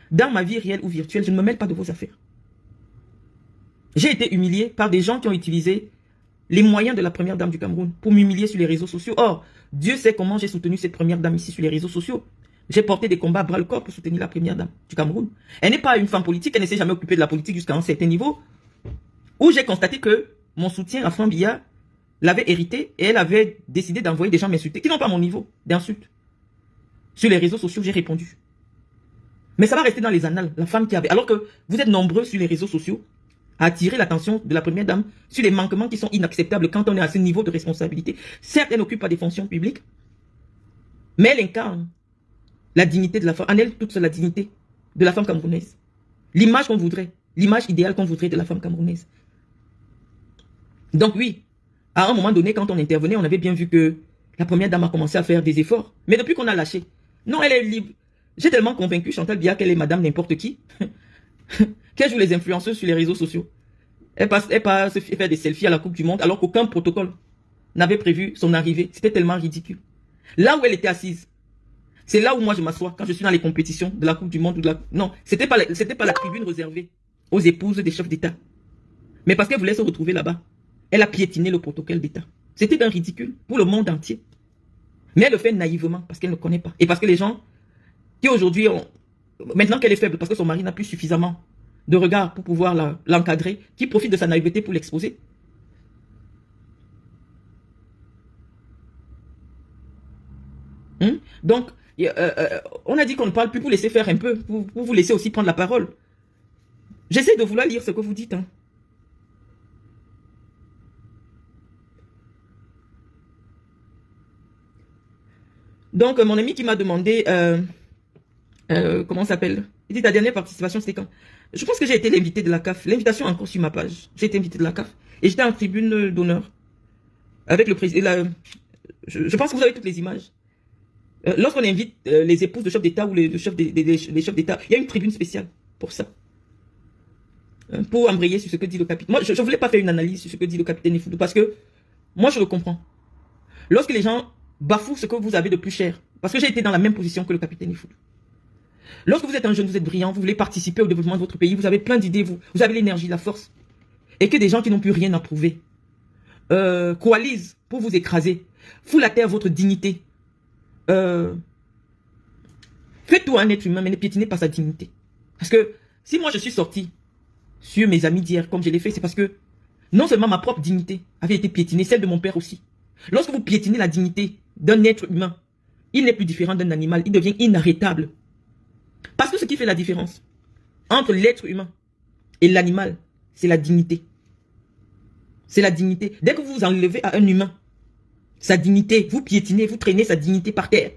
Dans ma vie réelle ou virtuelle, je ne me mêle pas de vos affaires. J'ai été humilié par des gens qui ont utilisé les moyens de la première dame du Cameroun pour m'humilier sur les réseaux sociaux. Or, Dieu sait comment j'ai soutenu cette première dame ici sur les réseaux sociaux. J'ai porté des combats à bras le corps pour soutenir la première dame du Cameroun. Elle n'est pas une femme politique, elle ne s'est jamais occupée de la politique jusqu'à un certain niveau, où j'ai constaté que mon soutien à Franck Biya l'avait hérité et elle avait décidé d'envoyer des gens m'insulter, qui n'ont pas mon niveau d'insulte. Sur les réseaux sociaux, j'ai répondu. Mais ça va rester dans les annales, la femme qui avait... Alors que vous êtes nombreux sur les réseaux sociaux à attirer l'attention de la première dame sur les manquements qui sont inacceptables quand on est à ce niveau de responsabilité. Certes, elle n'occupe pas des fonctions publiques, mais elle incarne la dignité de la femme, en elle toute la dignité de la femme camerounaise. L'image qu'on voudrait, l'image idéale qu'on voudrait de la femme camerounaise. Donc oui, à un moment donné, quand on intervenait, on avait bien vu que la première dame a commencé à faire des efforts. Mais depuis qu'on a lâché, non, elle est libre. J'ai tellement convaincu Chantal Biya qu'elle est madame n'importe qui, qu'elle joue les influenceuses sur les réseaux sociaux. Elle passe se faire des selfies à la Coupe du Monde alors qu'aucun protocole n'avait prévu son arrivée. C'était tellement ridicule. Là où elle était assise, c'est là où moi je m'assois quand je suis dans les compétitions de la Coupe du Monde. Non, c'était pas la tribune réservée aux épouses des chefs d'État. Mais parce qu'elle voulait se retrouver là-bas, elle a piétiné le protocole d'État. C'était d'un ridicule pour le monde entier. Mais elle le fait naïvement parce qu'elle ne connaît pas. Et parce que les gens qui aujourd'hui ont... Maintenant qu'elle est faible parce que son mari n'a plus suffisamment de regard pour pouvoir l'encadrer, qui profitent de sa naïveté pour l'exposer. Donc, on a dit qu'on ne parle plus pour laisser faire un peu, pour vous laisser aussi prendre la parole. J'essaie de vouloir lire ce que vous dites. Donc, mon ami qui m'a demandé, comment ça s'appelle? Il dit, ta dernière participation, c'était quand? Je pense que j'ai été l'invité de la CAF. L'invitation est encore sur ma page. J'ai été invité de la CAF. Et j'étais en tribune d'honneur. Avec le président. Je pense que vous avez toutes les images. Lorsqu'on invite les épouses de chefs d'État ou les chefs d'État, il y a une tribune spéciale pour ça. Pour embrayer sur ce que dit le capitaine. Moi, je ne voulais pas faire une analyse sur ce que dit le capitaine Ifoudou parce que moi, je le comprends. Lorsque les gens bafouent ce que vous avez de plus cher, parce que j'ai été dans la même position que le capitaine Ifoudou. Lorsque vous êtes un jeune, vous êtes brillant, vous voulez participer au développement de votre pays, vous avez plein d'idées, vous avez l'énergie, la force, et que des gens qui n'ont plus rien à prouver coalisent pour vous écraser, foutent la terre votre dignité. Faites tout à un être humain, mais ne piétinez pas sa dignité. Parce que si moi je suis sorti sur mes amis d'hier, comme je l'ai fait, c'est parce que non seulement ma propre dignité avait été piétinée, celle de mon père aussi. Lorsque vous piétinez la dignité d'un être humain, il n'est plus différent d'un animal, il devient inarrêtable. Parce que ce qui fait la différence entre l'être humain et l'animal, c'est la dignité. C'est la dignité. Dès que vous vous enlevez à un humain, sa dignité, vous piétinez, vous traînez sa dignité par terre,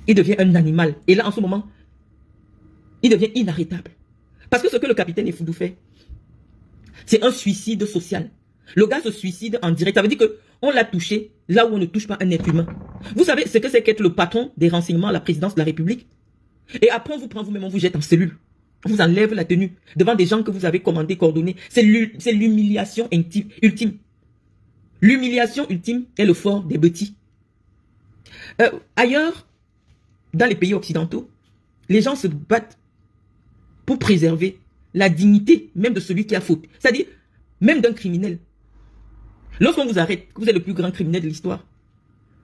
il devient un animal. Et là, en ce moment, il devient inarrêtable. Parce que ce que le capitaine Ifoudou fait, c'est un suicide social. Le gars se suicide en direct. Ça veut dire qu'on l'a touché là où on ne touche pas un être humain. Vous savez ce que c'est qu'être le patron des renseignements à la présidence de la République? Et après, on vous prend vous-même, on vous jette en cellule. On vous enlève la tenue devant des gens que vous avez commandés, coordonnés. C'est l'humiliation ultime. L'humiliation ultime est le fort des petits. Ailleurs, dans les pays occidentaux, les gens se battent pour préserver la dignité même de celui qui a faute. C'est-à-dire, même d'un criminel. Lorsqu'on vous arrête, que vous êtes le plus grand criminel de l'histoire,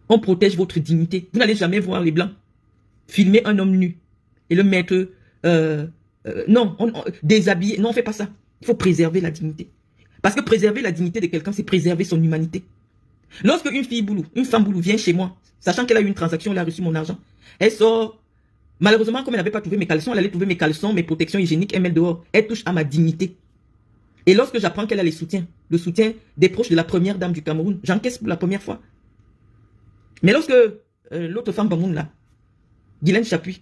on protège votre dignité. Vous n'allez jamais voir les Blancs filmer un homme nu et le mettre... non, déshabiller. Non, on ne fait pas ça. Il faut préserver la dignité. Parce que préserver la dignité de quelqu'un, c'est préserver son humanité. Lorsque une fille boulou, une femme boulou vient chez moi, sachant qu'elle a eu une transaction, elle a reçu mon argent, elle sort. Malheureusement, comme elle n'avait pas trouvé mes caleçons, elle allait trouver mes caleçons, mes protections hygiéniques, elle met dehors. Elle touche à ma dignité. Et lorsque j'apprends qu'elle a le soutien des proches de la première dame du Cameroun, j'encaisse pour la première fois. Mais lorsque l'autre femme Bamoun là, Guylaine Chapuis,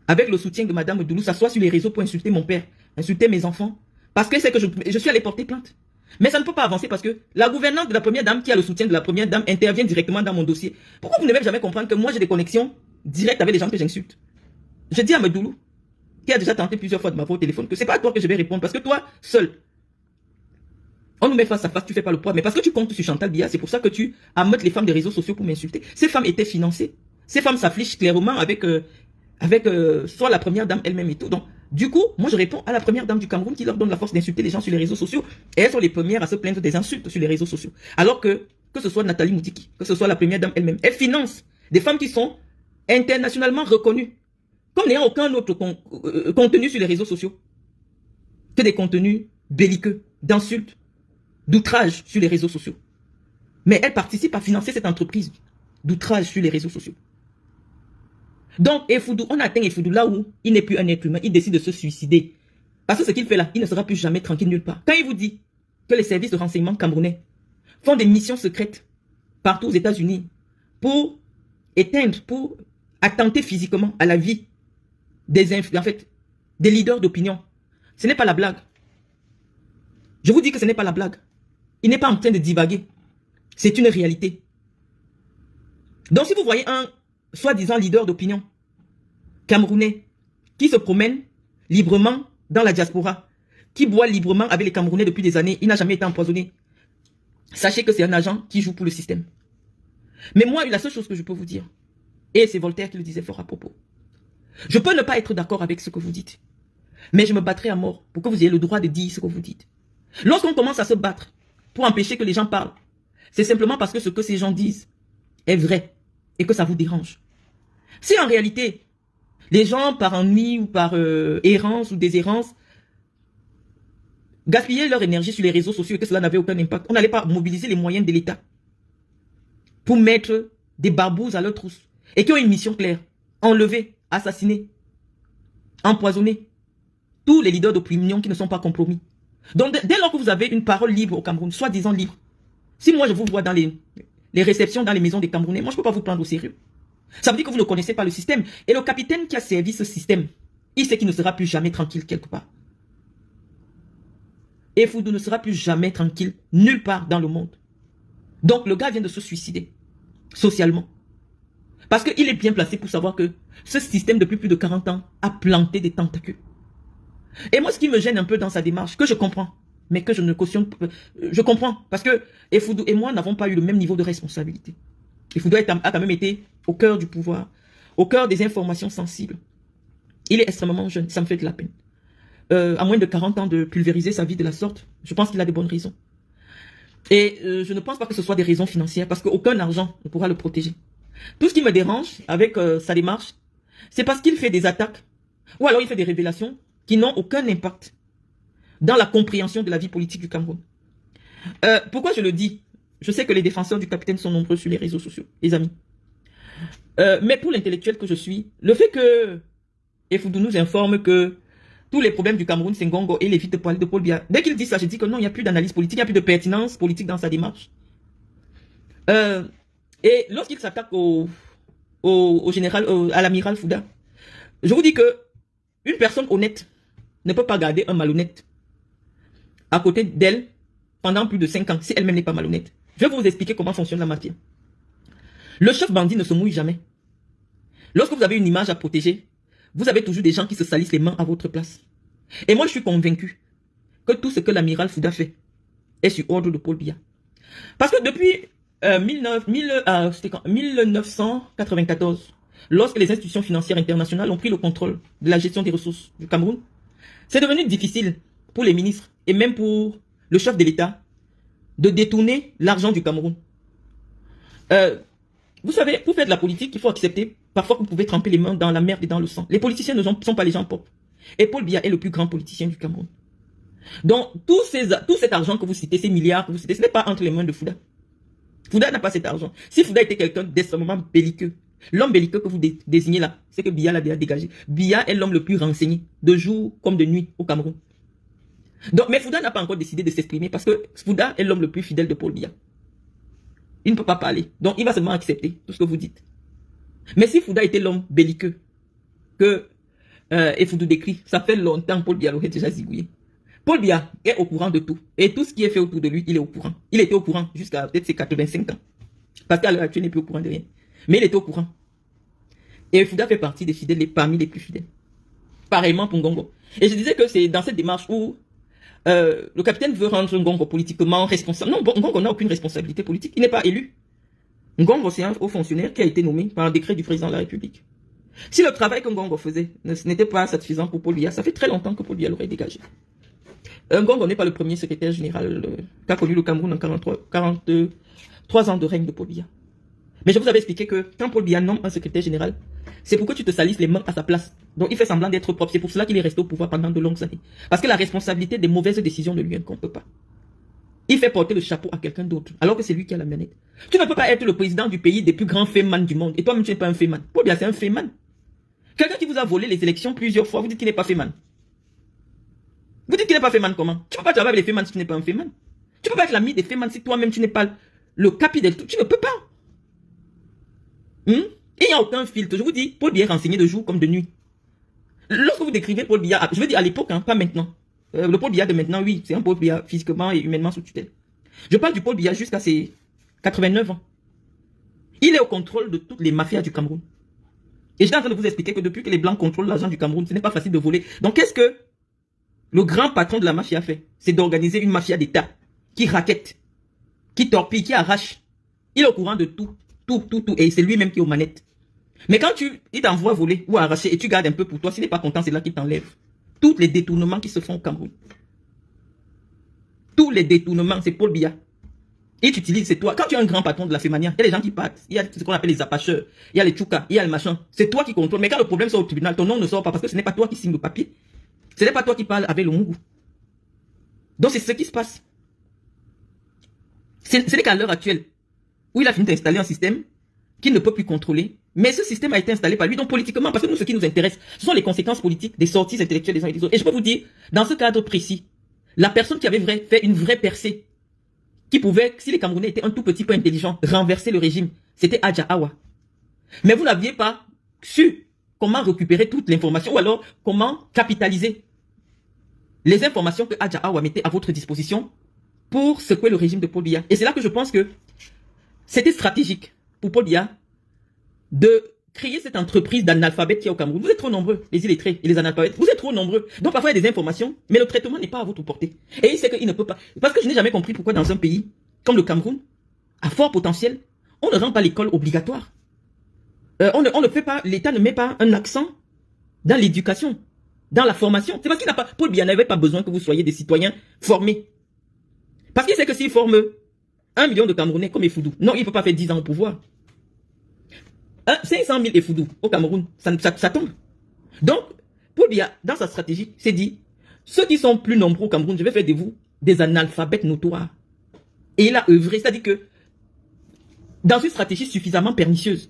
avec le soutien de madame Doulou, s'assoit sur les réseaux pour insulter mon père, insulter mes enfants, parce qu'elle sait que je suis allé porter plainte. Mais ça ne peut pas avancer parce que la gouvernante de la première dame qui a le soutien de la première dame intervient directement dans mon dossier. Pourquoi vous ne devez jamais comprendre que moi j'ai des connexions directes avec les gens que j'insulte? Je dis à Medoulou, qui a déjà tenté plusieurs fois de m'avoir au téléphone, que c'est pas à toi que je vais répondre parce que toi, seul, on nous met face à face, tu fais pas le poids. Mais parce que tu comptes sur Chantal Biya, c'est pour ça que tu ameutes les femmes des réseaux sociaux pour m'insulter. Ces femmes étaient financées. Ces femmes s'afflichent clairement avec soit la première dame elle-même et tout. Donc, du coup, moi je réponds à la première dame du Cameroun qui leur donne la force d'insulter les gens sur les réseaux sociaux. Et elles sont les premières à se plaindre des insultes sur les réseaux sociaux. Alors que ce soit Nathalie Moutiki, que ce soit la première dame elle-même, elle finance des femmes qui sont internationalement reconnues. Comme n'ayant aucun autre contenu sur les réseaux sociaux que des contenus belliqueux, d'insultes, d'outrage sur les réseaux sociaux. Mais elle participe à financer cette entreprise d'outrage sur les réseaux sociaux. Donc, Ifoudou, on atteint Ifoudou là où il n'est plus un être humain, il décide de se suicider. Parce que ce qu'il fait là, il ne sera plus jamais tranquille nulle part. Quand il vous dit que les services de renseignement camerounais font des missions secrètes partout aux États-Unis pour éteindre, pour attenter physiquement à la vie des leaders d'opinion, ce n'est pas la blague. Je vous dis que ce n'est pas la blague. Il n'est pas en train de divaguer. C'est une réalité. Donc si vous voyez un soi-disant leader d'opinion camerounais qui se promène librement dans la diaspora, qui boit librement avec les Camerounais depuis des années, il n'a jamais été empoisonné, sachez que c'est un agent qui joue pour le système. Mais moi, la seule chose que je peux vous dire, et c'est Voltaire qui le disait fort à propos, je peux ne pas être d'accord avec ce que vous dites, mais je me battrai à mort pour que vous ayez le droit de dire ce que vous dites. Lorsqu'on commence à se battre pour empêcher que les gens parlent, c'est simplement parce que ce que ces gens disent est vrai et que ça vous dérange. Si en réalité, les gens par ennui ou par errance ou déshérence gaspillaient leur énergie sur les réseaux sociaux et que cela n'avait aucun impact, on n'allait pas mobiliser les moyens de l'État pour mettre des barbouzes à leur trousse et qui ont une mission claire: enlever, assassiner, empoisonner tous les leaders d'opinion qui ne sont pas compromis. Donc dès lors que vous avez une parole libre au Cameroun, soi-disant libre, si moi je vous vois dans les réceptions dans les maisons des Camerounais, moi je ne peux pas vous prendre au sérieux. Ça veut dire que vous ne connaissez pas le système. Et le capitaine qui a servi ce système, il sait qu'il ne sera plus jamais tranquille quelque part. Et Foudou ne sera plus jamais tranquille nulle part dans le monde. Donc le gars vient de se suicider, socialement. Parce qu'il est bien placé pour savoir que ce système depuis plus de 40 ans a planté des tentacules. Et moi, ce qui me gêne un peu dans sa démarche, que je comprends, mais que je ne cautionne pas, je comprends, parce que Foudou et moi n'avons pas eu le même niveau de responsabilité. Foudou a quand même été au cœur du pouvoir, au cœur des informations sensibles. Il est extrêmement jeune, ça me fait de la peine. À moins de 40 ans de pulvériser sa vie de la sorte, je pense qu'il a de bonnes raisons. Et je ne pense pas que ce soit des raisons financières, parce qu'aucun argent ne pourra le protéger. Tout ce qui me dérange avec sa démarche, c'est parce qu'il fait des attaques, ou alors il fait des révélations qui n'ont aucun impact dans la compréhension de la vie politique du Cameroun. Pourquoi je le dis? Je sais que les défenseurs du capitaine sont nombreux sur les réseaux sociaux, les amis. Mais pour l'intellectuel que je suis, le fait que Foudou nous informe que tous les problèmes du Cameroun, c'est Ngongo et les vies de Paul Biya. Dès qu'il dit ça, je dis que non, il n'y a plus d'analyse politique, il n'y a plus de pertinence politique dans sa démarche. Et lorsqu'il s'attaque au général, à l'amiral Fouda, je vous dis que une personne honnête ne peut pas garder un malhonnête à côté d'elle pendant plus de 5 ans, si elle-même n'est pas malhonnête. Je vais vous expliquer comment fonctionne la mafia. Le chef bandit ne se mouille jamais. Lorsque vous avez une image à protéger, vous avez toujours des gens qui se salissent les mains à votre place. Et moi, je suis convaincu que tout ce que l'amiral Fouda fait est sur ordre de Paul Biya. Parce que depuis 1994, lorsque les institutions financières internationales ont pris le contrôle de la gestion des ressources du Cameroun, c'est devenu difficile pour les ministres et même pour le chef de l'État de détourner l'argent du Cameroun. Vous savez, pour faire de la politique, il faut accepter parfois que vous pouvez tremper les mains dans la merde et dans le sang. Les politiciens ne sont pas les gens pauvres. Et Paul Biya est le plus grand politicien du Cameroun. Donc, tout cet argent que vous citez, ces milliards que vous citez, ce n'est pas entre les mains de Fouda. Fouda n'a pas cet argent. Si Fouda était quelqu'un d'extrêmement belliqueux, l'homme belliqueux que vous désignez là, c'est que Biya l'a déjà dégagé. Biya est l'homme le plus renseigné, de jour comme de nuit, au Cameroun. Donc, mais Fouda n'a pas encore décidé de s'exprimer parce que Fouda est l'homme le plus fidèle de Paul Biya. Il ne peut pas parler. Donc, il va seulement accepter tout ce que vous dites. Mais si Fouda était l'homme belliqueux que Foudou décrit, ça fait longtemps que Paul Biya l'aurait déjà zigouillé. Paul Biya est au courant de tout. Et tout ce qui est fait autour de lui, il est au courant. Il était au courant jusqu'à peut-être ses 85 ans. Parce qu'à l'heure actuelle, il n'est plus au courant de rien. Mais il était au courant. Et Fouda fait partie des fidèles, parmi les plus fidèles. Pareillement pour Ngongo. Et je disais que c'est dans cette démarche où le capitaine veut rendre Ngongo politiquement responsable. Non, Ngongo n'a aucune responsabilité politique. Il n'est pas élu. Ngongo, c'est un haut fonctionnaire qui a été nommé par un décret du président de la République. Si le travail que Ngongo faisait n'était pas satisfaisant pour Paul Biya, ça fait très longtemps que Paul Biya l'aurait dégagé. Ngongo n'est pas le premier secrétaire général qu'a connu le Cameroun en 43 ans de règne de Paul Biya. Mais je vous avais expliqué que quand Paul Biya nomme un secrétaire général, c'est pour que tu te salisses les mains à sa place. Donc il fait semblant d'être propre. C'est pour cela qu'il est resté au pouvoir pendant de longues années. Parce que la responsabilité des mauvaises décisions ne lui incombe pas. Il fait porter le chapeau à quelqu'un d'autre, alors que c'est lui qui a la manette. Tu ne peux pas être le président du pays des plus grands fémans du monde. Et toi-même, tu n'es pas un féman. Paul Biya, c'est un féman. Quelqu'un qui vous a volé les élections plusieurs fois, vous dites qu'il n'est pas féman. Vous dites qu'il n'est pas féman comment? Tu ne peux pas travailler avec les fémans si tu n'es pas un féman. Tu ne peux pas être l'ami des fémans si toi-même tu n'es pas le capitaine. Tu ne peux pas. Il n'y a aucun filtre. Je vous dis, Paul Biya est renseigné de jour comme de nuit. Lorsque vous décrivez Paul Biya, je veux dire à l'époque, hein, pas maintenant. Le Paul Biya de maintenant, oui, c'est un Paul Biya physiquement et humainement sous tutelle. Je parle du Paul Biya jusqu'à ses 89 ans. Il est au contrôle de toutes les mafias du Cameroun. Et j'étais en train de vous expliquer que depuis que les Blancs contrôlent l'argent du Cameroun, ce n'est pas facile de voler. Donc qu'est-ce que le grand patron de la mafia fait? C'est d'organiser une mafia d'État qui raquette, qui torpille, qui arrache. Il est au courant de tout. Tout. Et c'est lui-même qui est aux manettes. Mais quand il t'envoie voler ou arracher et tu gardes un peu pour toi, s'il n'est pas content, c'est là qu'il t'enlève. Tous les détournements qui se font au Cameroun. Tous les détournements, c'est Paul Biya. Et tu utilises, c'est toi. Quand tu es un grand patron de la Fémania, il y a des gens qui partent. Il y a ce qu'on appelle les apacheurs. Il y a les tchoukas, il y a le machin. C'est toi qui contrôle. Mais quand le problème sort au tribunal, ton nom ne sort pas parce que ce n'est pas toi qui signe le papier. Ce n'est pas toi qui parles avec le Mougou. Donc c'est ce qui se passe. Ce n'est qu'à l'heure actuelle, où il a fini d'installer un système qu'il ne peut plus contrôler. Mais ce système a été installé par lui. Donc politiquement, parce que nous, ce qui nous intéresse, ce sont les conséquences politiques des sorties intellectuelles des uns et des autres. Et je peux vous dire, dans ce cadre précis, la personne qui avait fait une vraie percée, qui pouvait, si les Camerounais étaient un tout petit peu intelligents, renverser le régime, c'était Adja Awa. Mais vous n'aviez pas su comment récupérer toute l'information ou alors comment capitaliser les informations que Adja Awa mettait à votre disposition pour secouer le régime de Paul Biya. Et c'est là que je pense que c'était stratégique pour Paul Biya de créer cette entreprise d'analphabètes qui est au Cameroun. Vous êtes trop nombreux, les illettrés et les analphabètes. Vous êtes trop nombreux. Donc parfois il y a des informations, mais le traitement n'est pas à votre portée. Et il sait qu'il ne peut pas. Parce que je n'ai jamais compris pourquoi dans un pays comme le Cameroun, à fort potentiel, on ne rend pas l'école obligatoire. On ne fait pas, l'État ne met pas un accent dans l'éducation, dans la formation. C'est parce qu'il n'a pas, Paul Biya n'avait pas besoin que vous soyez des citoyens formés. Parce qu'il sait que s'il forme 1 million de Camerounais comme Effoudou, non, il ne peut pas faire 10 ans au pouvoir. 500 000 Effoudou au Cameroun, ça tombe. Donc, Paul Biya, dans sa stratégie, s'est dit, ceux qui sont plus nombreux au Cameroun, je vais faire de vous des analphabètes notoires. Et il a œuvré, c'est-à-dire que, dans une stratégie suffisamment pernicieuse.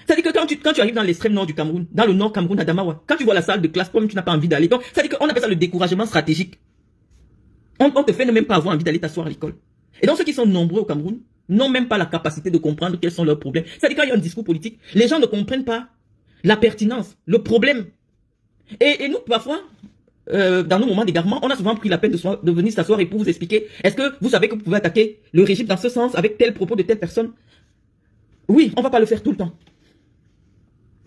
C'est-à-dire que quand tu arrives dans l'extrême nord du Cameroun, dans le nord Cameroun, à Damawa, quand tu vois la salle de classe, toi-même tu n'as pas envie d'aller. Donc, c'est-à-dire qu'on appelle ça le découragement stratégique. On te fait ne même pas avoir envie d'aller t'asseoir à l'école. Et donc ceux qui sont nombreux au Cameroun n'ont même pas la capacité de comprendre quels sont leurs problèmes. C'est-à-dire quand il y a un discours politique, les gens ne comprennent pas la pertinence, le problème. Et nous, parfois, dans nos moments d'égarement, on a souvent pris la peine de venir s'asseoir et pour vous expliquer, est-ce que vous savez que vous pouvez attaquer le régime dans ce sens avec tel propos de telle personne? Oui, on ne va pas le faire tout le temps.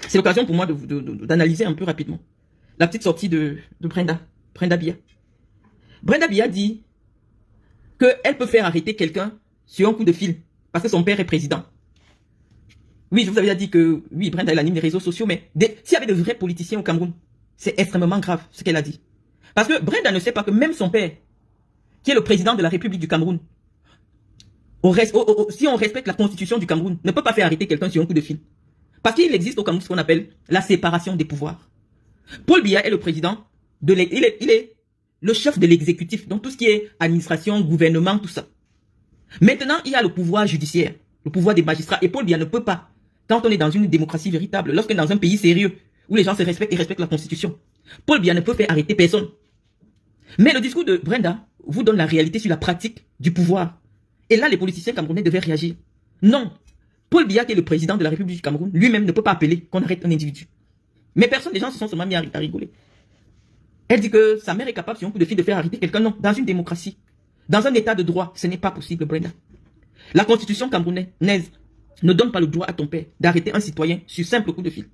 C'est l'occasion pour moi d'analyser un peu rapidement la petite sortie de Brenda Biya. Brenda Biya dit qu'elle peut faire arrêter quelqu'un sur un coup de fil parce que son père est président. Oui, je vous avais dit que oui, Brenda elle anime les réseaux sociaux, mais s'il y avait de vrais politiciens au Cameroun, c'est extrêmement grave ce qu'elle a dit. Parce que Brenda ne sait pas que même son père, qui est le président de la République du Cameroun, si on respecte la constitution du Cameroun, ne peut pas faire arrêter quelqu'un sur un coup de fil. Parce qu'il existe au Cameroun ce qu'on appelle la séparation des pouvoirs. Paul Biya est le président, il est le chef de l'exécutif, donc tout ce qui est administration, gouvernement, tout ça. Maintenant, il y a le pouvoir judiciaire, le pouvoir des magistrats, et Paul Biya ne peut pas, quand on est dans une démocratie véritable, lorsqu'on est dans un pays sérieux, où les gens se respectent et respectent la constitution, Paul Biya ne peut faire arrêter personne. Mais le discours de Brenda vous donne la réalité sur la pratique du pouvoir. Et là, les politiciens camerounais devaient réagir. Non, Paul Biya, qui est le président de la République du Cameroun, lui-même ne peut pas appeler qu'on arrête un individu. Mais personne, les gens se sont seulement mis à rigoler. Elle dit que sa mère est capable, sur un coup de fil, de faire arrêter quelqu'un. Non, dans une démocratie, dans un état de droit, ce n'est pas possible, Brenda. La constitution camerounaise ne donne pas le droit à ton père d'arrêter un citoyen sur simple coup de fil.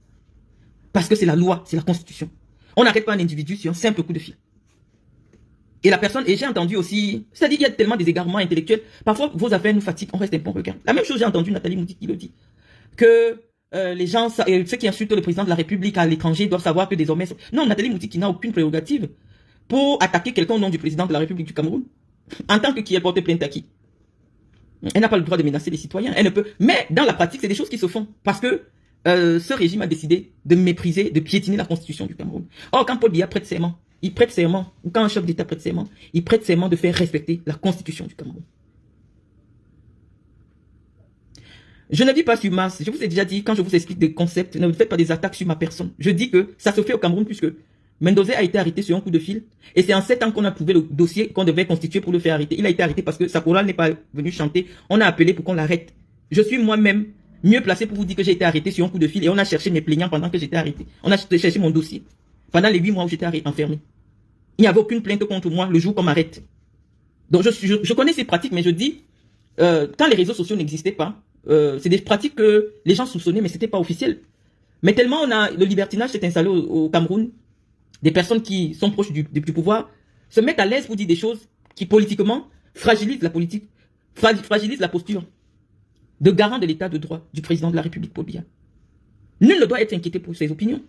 Parce que c'est la loi, c'est la constitution. On n'arrête pas un individu sur un simple coup de fil. Et la personne, et j'ai entendu aussi, c'est-à-dire qu'il y a tellement des égarements intellectuels, parfois vos affaires nous fatiguent, on reste un bon regard. La même chose, j'ai entendu Nathalie Mouti qui le dit, que les gens, ceux qui insultent le président de la République à l'étranger doivent savoir que désormais... Non, Nathalie Mouti qui n'a aucune prérogative pour attaquer quelqu'un au nom du président de la République du Cameroun, en tant que qui elle porte plainte à qui? Elle n'a pas le droit de menacer les citoyens, elle ne peut... Mais dans la pratique, c'est des choses qui se font, parce que ce régime a décidé de mépriser, de piétiner la constitution du Cameroun. Or, quand Paul Biya prête serment, il prête serment, ou quand un chef d'État prête serment, il prête serment de faire respecter la constitution du Cameroun. Je ne vis pas sur Mars. Je vous ai déjà dit, quand je vous explique des concepts, ne faites pas des attaques sur ma personne. Je dis que ça se fait au Cameroun puisque Mendoza a été arrêté sur un coup de fil. Et c'est en 7 ans qu'on a trouvé le dossier qu'on devait constituer pour le faire arrêter. Il a été arrêté parce que sa chorale n'est pas venue chanter. On a appelé pour qu'on l'arrête. Je suis moi-même mieux placé pour vous dire que j'ai été arrêté sur un coup de fil. Et on a cherché mes plaignants pendant que j'étais arrêté. On a cherché mon dossier. Pendant les 8 mois où j'étais enfermé. Il n'y avait aucune plainte contre moi le jour qu'on m'arrête. Donc je connais ces pratiques, mais je dis, quand les réseaux sociaux n'existaient pas, c'est des pratiques que les gens soupçonnaient, mais c'était pas officiel. Mais tellement le libertinage s'est installé au Cameroun, des personnes qui sont proches du pouvoir se mettent à l'aise pour dire des choses qui politiquement fragilisent la politique, fragilisent la posture de garant de l'état de droit du président de la République, Paul Biya. Nul ne doit être inquiété pour ses opinions.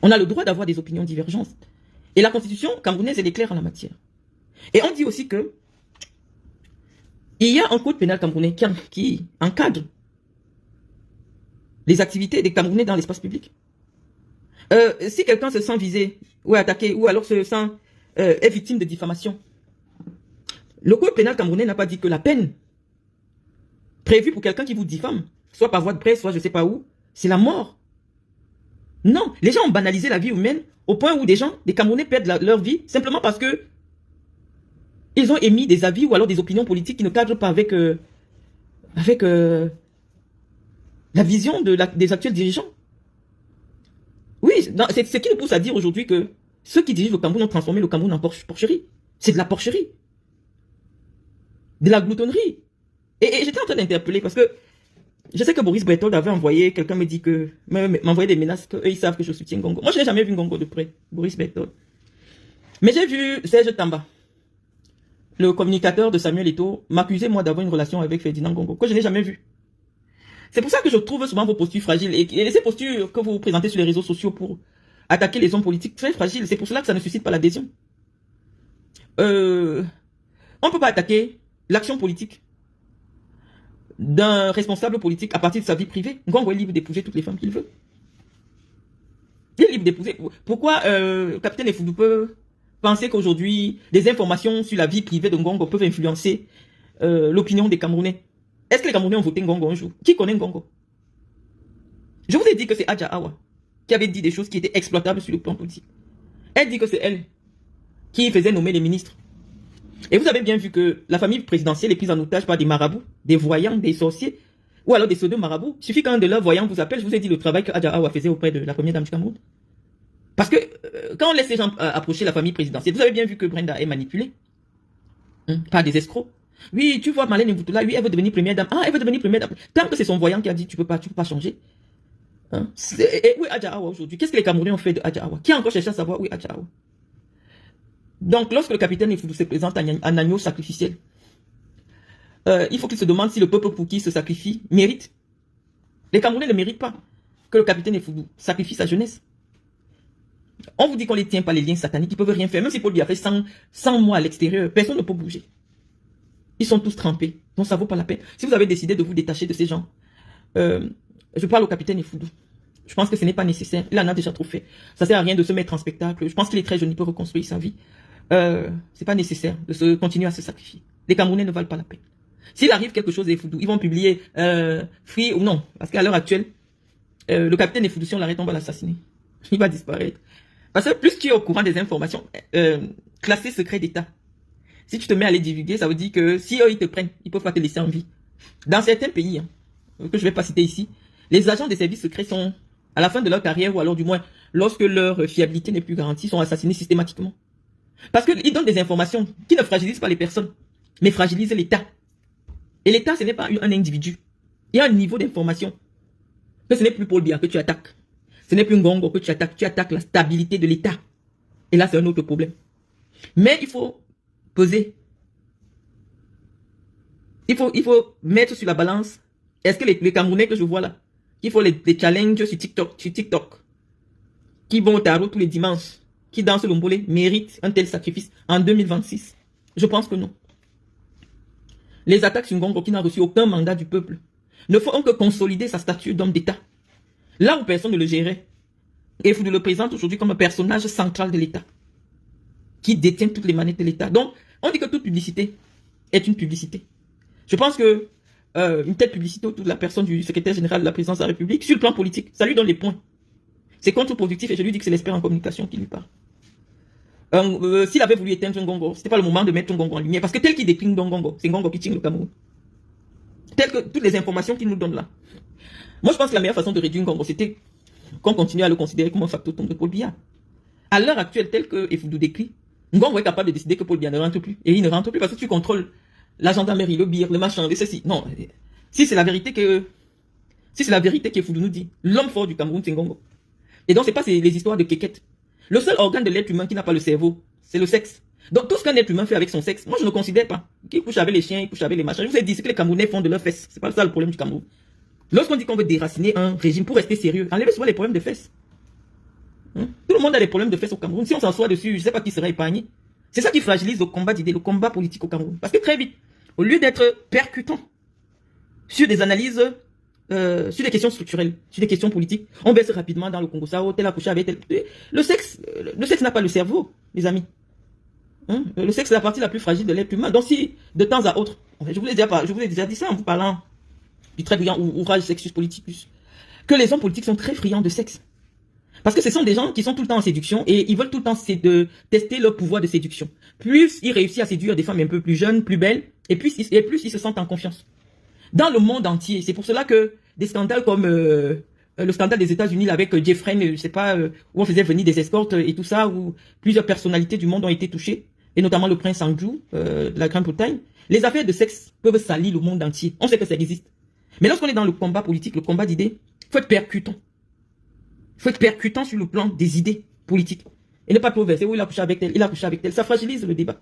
On a le droit d'avoir des opinions divergentes. Et la constitution camerounaise, elle est claire en la matière. Et on dit aussi que il y a un code pénal camerounais qui encadre les activités des Camerounais dans l'espace public. Si quelqu'un se sent visé ou attaqué ou alors est victime de diffamation, le code pénal camerounais n'a pas dit que la peine prévue pour quelqu'un qui vous diffame, soit par voie de presse, soit je ne sais pas où, c'est la mort. Non, les gens ont banalisé la vie humaine au point où des Camerounais perdent leur vie simplement parce que ils ont émis des avis ou alors des opinions politiques qui ne cadrent pas avec la vision des actuels dirigeants. Oui, c'est ce qui nous pousse à dire aujourd'hui que ceux qui dirigent le Cameroun ont transformé le Cameroun en porcherie. C'est de la porcherie. De la gloutonnerie. Et j'étais en train d'interpeller parce que je sais que Boris Berthold avait envoyé, quelqu'un me dit que, m'envoyait des menaces qu'eux ils savent que je soutiens Ngongo. Moi je n'ai jamais vu Ngongo de près, Boris Berthold. Mais j'ai vu Serge Tamba, le communicateur de Samuel Eto'o, m'accuser moi d'avoir une relation avec Ferdinand Ngongo, que je n'ai jamais vu. C'est pour ça que je trouve souvent vos postures fragiles et ces postures que vous présentez sur les réseaux sociaux pour attaquer les hommes politiques très fragiles. C'est pour cela que ça ne suscite pas l'adhésion. On ne peut pas attaquer l'action politique d'un responsable politique à partir de sa vie privée. Ngongo est libre d'épouser toutes les femmes qu'il veut. Il est libre d'épouser. Pourquoi Capitaine Efudou peut penser qu'aujourd'hui, des informations sur la vie privée de Ngongo peuvent influencer l'opinion des Camerounais? Est-ce que les Camerounais ont voté Ngongo un jour? Qui connaît Ngongo? Je vous ai dit que c'est Adja Awa qui avait dit des choses qui étaient exploitables sur le plan politique. Elle dit que c'est elle qui faisait nommer les ministres. Et vous avez bien vu que la famille présidentielle est prise en otage par des marabouts, des voyants, des sorciers, ou alors des pseudo-marabouts. Il suffit qu'un de leurs voyants vous appelle. Je vous ai dit le travail que Adja Awa faisait auprès de la première dame du Cameroun. Parce que quand on laisse les gens approcher la famille présidentielle, vous avez bien vu que Brenda est manipulée par des escrocs. Oui, tu vois Marlène Mvutula, oui, elle veut devenir première dame. Ah, elle veut devenir première dame. Tant que c'est son voyant qui a dit tu peux pas changer. Et où est Adja Awa aujourd'hui? Qu'est-ce que les Camerounais ont fait de Adja Awa? Qui a encore cherché à savoir où est Adja Awa? Donc, lorsque le capitaine Efudou se présente en agneau sacrificiel, il faut qu'il se demande si le peuple pour qui il se sacrifie mérite. Les Camerounais ne méritent pas que le capitaine Efudou sacrifie sa jeunesse. On vous dit qu'on les tient par les liens sataniques, ils ne peuvent rien faire. Même si Paul Biya a fait 100 mois à l'extérieur, personne ne peut bouger. Ils sont tous trempés, donc ça ne vaut pas la peine. Si vous avez décidé de vous détacher de ces gens, je parle au capitaine Efudou. Je pense que ce n'est pas nécessaire. Il en a déjà trop fait. Ça ne sert à rien de se mettre en spectacle. Je pense qu'il est très jeune, il peut reconstruire sa vie. C'est pas nécessaire de continuer à se sacrifier. Les Camerounais ne valent pas la peine. S'il arrive quelque chose à Efudou, ils vont publier Free ou non. Parce qu'à l'heure actuelle, le capitaine Efudou, si on l'arrête, on va l'assassiner. Il va disparaître. Parce que plus tu es au courant des informations classées secret d'État, si tu te mets à les divulguer, ça veut dire que si eux ils te prennent, ils peuvent pas te laisser en vie. Dans certains pays, que je vais pas citer ici, les agents des services secrets sont, à la fin de leur carrière, ou alors du moins, lorsque leur fiabilité n'est plus garantie, sont assassinés systématiquement. Parce qu'ils donnent des informations qui ne fragilisent pas les personnes, mais fragilisent l'État. Et l'État, ce n'est pas un individu. Il y a un niveau d'information. Ce n'est plus Paul Biya que tu attaques. Ce n'est plus Ngongo que tu attaques la stabilité de l'État. Et là, c'est un autre problème. Mais il faut peser. Il faut mettre sur la balance. Est-ce que les Camerounais que je vois là, qui font les challenges sur TikTok, qui vont au tarot tous les dimanches, qui dansent le mbolé, méritent un tel sacrifice en 2026? Je pense que non. Les attaques sur Ngongo, qui n'a reçu aucun mandat du peuple, ne font que consolider sa statue d'homme d'État. Là où personne ne le gérait. Et vous le présente aujourd'hui comme un personnage central de l'État, qui détient toutes les manettes de l'État. Donc, on dit que toute publicité est une publicité. Je pense que une telle publicité autour de la personne du secrétaire général de la présidence de la République, sur le plan politique, ça lui donne les points. C'est contre-productif et je lui dis que c'est l'expert en communication qui lui parle. S'il avait voulu éteindre Ngongo, c'était pas le moment de mettre Ngongo en lumière. Parce que tel qu'il décline Ngongo, c'est Ngongo qui tient le Cameroun. Tel que toutes les informations qu'il nous donne là. Moi, je pense que la meilleure façon de réduire Ngongo, c'était qu'on continue à le considérer comme un factotum de Paul Biya. À l'heure actuelle, tel que Efudou décrit, Ngongo est capable de décider que Paul Biya ne rentre plus. Et il ne rentre plus parce que tu contrôles la gendarmerie, le BIR, le machin, le ceci. Non. Si c'est la vérité qu'Efudou nous dit, l'homme fort du Cameroun, c'est Ngongo. Et donc, c'est pas les histoires de kékette. Le seul organe de l'être humain qui n'a pas le cerveau, c'est le sexe. Donc, tout ce qu'un être humain fait avec son sexe, moi, je ne considère pas. Qu'il couche avec les chiens, il couche avec les machins. Je vous ai dit, c'est que les Camerounais font de leurs fesses. C'est pas ça le problème du Cameroun. Lorsqu'on dit qu'on veut déraciner un régime pour rester sérieux, enlevez souvent les problèmes de fesses. Tout le monde a des problèmes de fesses au Cameroun. Si on s'assoit dessus, je ne sais pas qui sera épargné. C'est ça qui fragilise le combat d'idées, le combat politique au Cameroun. Parce que très vite, au lieu d'être percutant sur des analyses, sur des questions structurelles, sur des questions politiques, on baisse rapidement dans le Congo. Ça, tel a couché avec tel. Le sexe n'a pas le cerveau, les amis. Le sexe, c'est la partie la plus fragile de l'être humain. Donc si, de temps à autre, je vous ai déjà dit ça en vous parlant du très brillant ouvrage Sexus Politicus, que les hommes politiques sont très friands de sexe. Parce que ce sont des gens qui sont tout le temps en séduction et ils veulent tout le temps tester leur pouvoir de séduction. Plus ils réussissent à séduire des femmes un peu plus jeunes, plus belles, et plus ils se sentent en confiance. Dans le monde entier, c'est pour cela que des scandales comme le scandale des États-Unis avec Jeffrey, je sais pas, où on faisait venir des escortes et tout ça, où plusieurs personnalités du monde ont été touchées, et notamment le prince Andrew de la Grande-Bretagne. Les affaires de sexe peuvent salir le monde entier. On sait que ça existe. Mais lorsqu'on est dans le combat politique, le combat d'idées, il faut être percutant. Il faut être percutant sur le plan des idées politiques. Et ne pas trop verser, il a couché avec elle, il a couché avec elle. Ça fragilise le débat.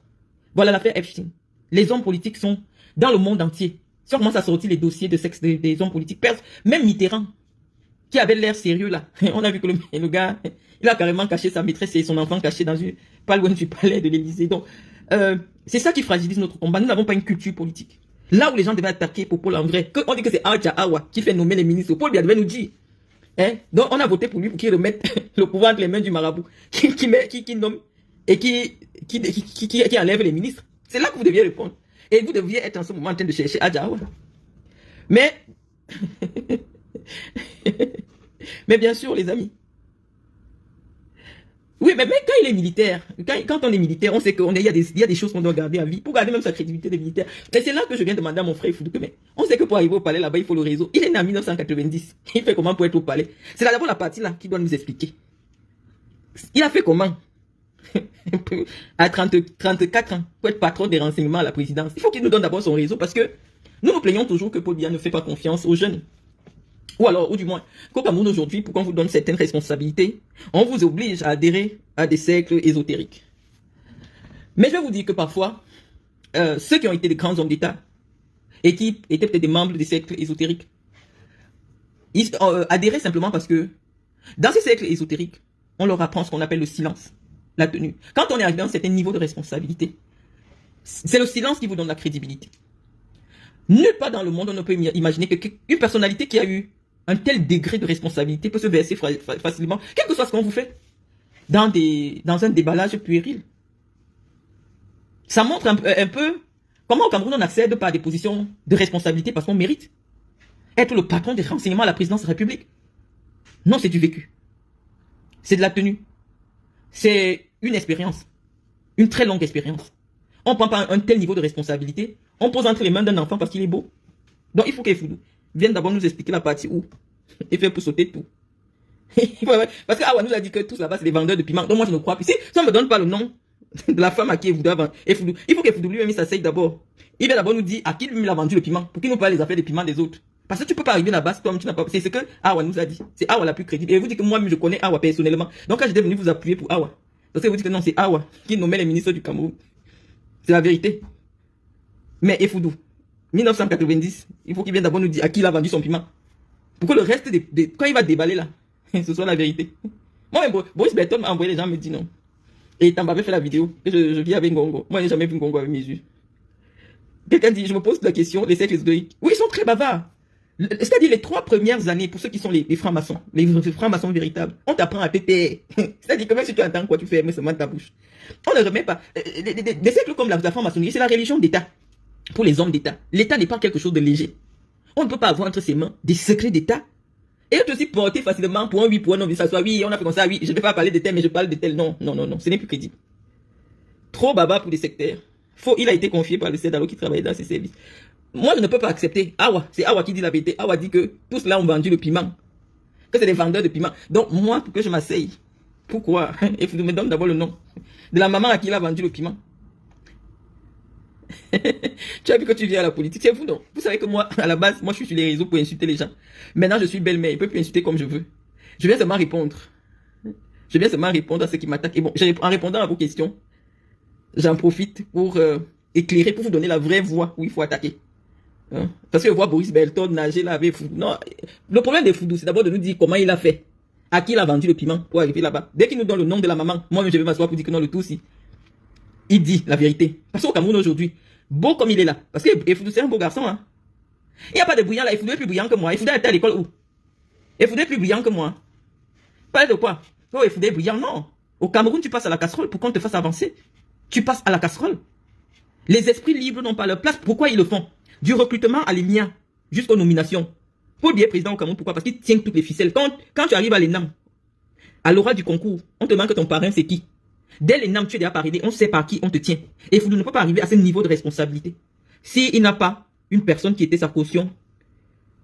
Voilà l'affaire Epstein. Les hommes politiques sont dans le monde entier. Si on commence à sortir les dossiers de sexe des hommes politiques, même Mitterrand, qui avait l'air sérieux là, on a vu que le gars, il a carrément caché sa maîtresse et son enfant caché pas loin du palais de l'Élysée. Donc, c'est ça qui fragilise notre combat. Nous n'avons pas une culture politique. Là où les gens devaient attaquer pour Paul en vrai, on dit que c'est Aja Awa qui fait nommer les ministres. Paul Biya devait nous dire. Hein? Donc on a voté pour lui pour qu'il remette le pouvoir entre les mains du marabout, qui nomme et qui enlève les ministres. C'est là que vous deviez répondre. Et vous deviez être en ce moment en train de chercher Aja Awa. Mais, mais bien sûr les amis. Oui, mais quand il est militaire, quand on est militaire, on sait qu'il y a des choses qu'on doit garder à vie, pour garder même sa crédibilité de militaire. Et c'est là que je viens demander à mon frère Foudou, mais on sait que pour arriver au palais là-bas, il faut le réseau. Il est né en 1990. Il fait comment pour être au palais? C'est d'abord la partie là qui doit nous expliquer. Il a fait comment à 34 ans pour être patron des renseignements à la présidence? Il faut qu'il nous donne d'abord son réseau parce que nous plaignons toujours que Paul Biya ne fait pas confiance aux jeunes. Ou du moins, qu'au Cameroun aujourd'hui, pour qu'on vous donne certaines responsabilités, on vous oblige à adhérer à des cercles ésotériques. Mais je vais vous dire que parfois, ceux qui ont été des grands hommes d'État, et qui étaient peut-être des membres des cercles ésotériques, ils adhéraient simplement parce que, dans ces cercles ésotériques, on leur apprend ce qu'on appelle le silence, la tenue. Quand on est arrivé à un certain niveau de responsabilité, c'est le silence qui vous donne la crédibilité. Nulle part dans le monde, on ne peut imaginer qu'une personnalité qui a eu un tel degré de responsabilité peut se verser facilement, quel que soit ce qu'on vous fait, dans un déballage puéril. Ça montre un peu comment au Cameroun on n'accède pas à des positions de responsabilité parce qu'on mérite. Être le patron des renseignements à la présidence de la République. Non, c'est du vécu. C'est de la tenue. C'est une expérience. Une très longue expérience. On ne prend pas un tel niveau de responsabilité. On pose entre les mains d'un enfant parce qu'il est beau. Donc il faut qu'il vienne d'abord nous expliquer la partie où il fait pour sauter tout. Parce que Awa nous a dit que tous là-bas c'est des vendeurs de piments. Donc moi je ne crois plus. Si on ne me donne pas le nom de la femme à qui Foudou a vendu, il faut que Foudou lui-même s'asseye d'abord. Il vient d'abord nous dire à qui lui-même il a vendu le piment. Pour qu'il nous parle des affaires des piments des autres. Parce que tu peux pas arriver là-bas si toi tu n'as pas. C'est ce que Awa nous a dit. C'est Awa la plus crédible. Et vous dites que moi-même je connais Awa personnellement. Donc quand j'étais venu vous appuyer pour Awa. Parce que vous dites que non, c'est Awa qui nommait les ministres du Cameroun. C'est la vérité. Mais Foudou, 1990, il faut qu'il vienne d'abord nous dire à qui il a vendu son piment. Pour que le reste quand il va déballer là, ce soit la vérité. Moi, Boris Berton m'a envoyé les gens me disent non. Et Tamba avait fait la vidéo que je vis avec Ngongo. Moi, je n'ai jamais vu Ngongo avec mes yeux. Quelqu'un dit, je me pose la question, les cercles ésotériques. Oui, ils sont très bavards. C'est-à-dire les 3 premières années, pour ceux qui sont les francs-maçons, les francs-maçons véritables, on t'apprend à péter. C'est-à-dire que même si tu entends quoi, tu fais seulement ta bouche. On ne remet pas. Des cercles comme la franc-maçonnerie, c'est la religion d'État. Pour les hommes d'État. L'État n'est pas quelque chose de léger. On ne peut pas avoir entre ses mains des secrets d'État. Et être aussi porté facilement pour un oui, pour un non. Ça soit oui, on a fait comme ça, oui. Je ne vais pas parler de tel, mais je parle de tel. Non, non, non, non. Ce n'est plus crédible. Trop baba pour des sectaires. Il a été confié par le CEDALO qui travaillait dans ses services. Moi, je ne peux pas accepter. Awa, c'est Awa qui dit la vérité. Awa dit que tous là ont vendu le piment. Que c'est des vendeurs de piment. Donc, moi, pour que je m'asseye. Pourquoi? Et vous me donne d'abord le nom de la maman à qui il a vendu le piment. Tu as vu que tu viens à la politique, c'est vous non? Vous savez que moi, à la base, moi je suis sur les réseaux pour insulter les gens. Maintenant je suis belle-mère, je ne peux plus insulter comme je veux. Je viens seulement répondre. Je viens seulement répondre à ceux qui m'attaquent. Et bon, en répondant à vos questions, j'en profite pour éclairer, pour vous donner la vraie voie où il faut attaquer. Hein? Parce que je vois Boris Berton nager là avec Foudou. Non, le problème des Foudou, c'est d'abord de nous dire comment il a fait. À qui il a vendu le piment pour arriver là-bas. Dès qu'il nous donne le nom de la maman, moi-même je vais m'asseoir pour dire que non, le tout aussi. Il dit la vérité. Parce qu'au Cameroun aujourd'hui, beau comme il est là, parce que Foudou c'est un beau garçon, hein. Il n'y a pas de brillant là, Foudou est plus brillant que moi. Foudou était à l'école où? Foudou est plus brillant que moi. Parlez de quoi? Oh, Foudou est brillant, non. Au Cameroun, tu passes à la casserole pour qu'on te fasse avancer. Tu passes à la casserole. Les esprits libres n'ont pas leur place. Pourquoi ils le font? Du recrutement à l'ENIA jusqu'aux nominations. Paul Biya est président au Cameroun, pourquoi? Parce qu'il tient toutes les ficelles. Quand tu arrives à l'ENAM, à l'oral du concours, on te demande que ton parrain c'est qui? Dès l'ENAM, tu es déjà parrainé, on sait par qui on te tient. Et Foudou ne peut pas arriver à ce niveau de responsabilité s'il n'a pas une personne qui était sa caution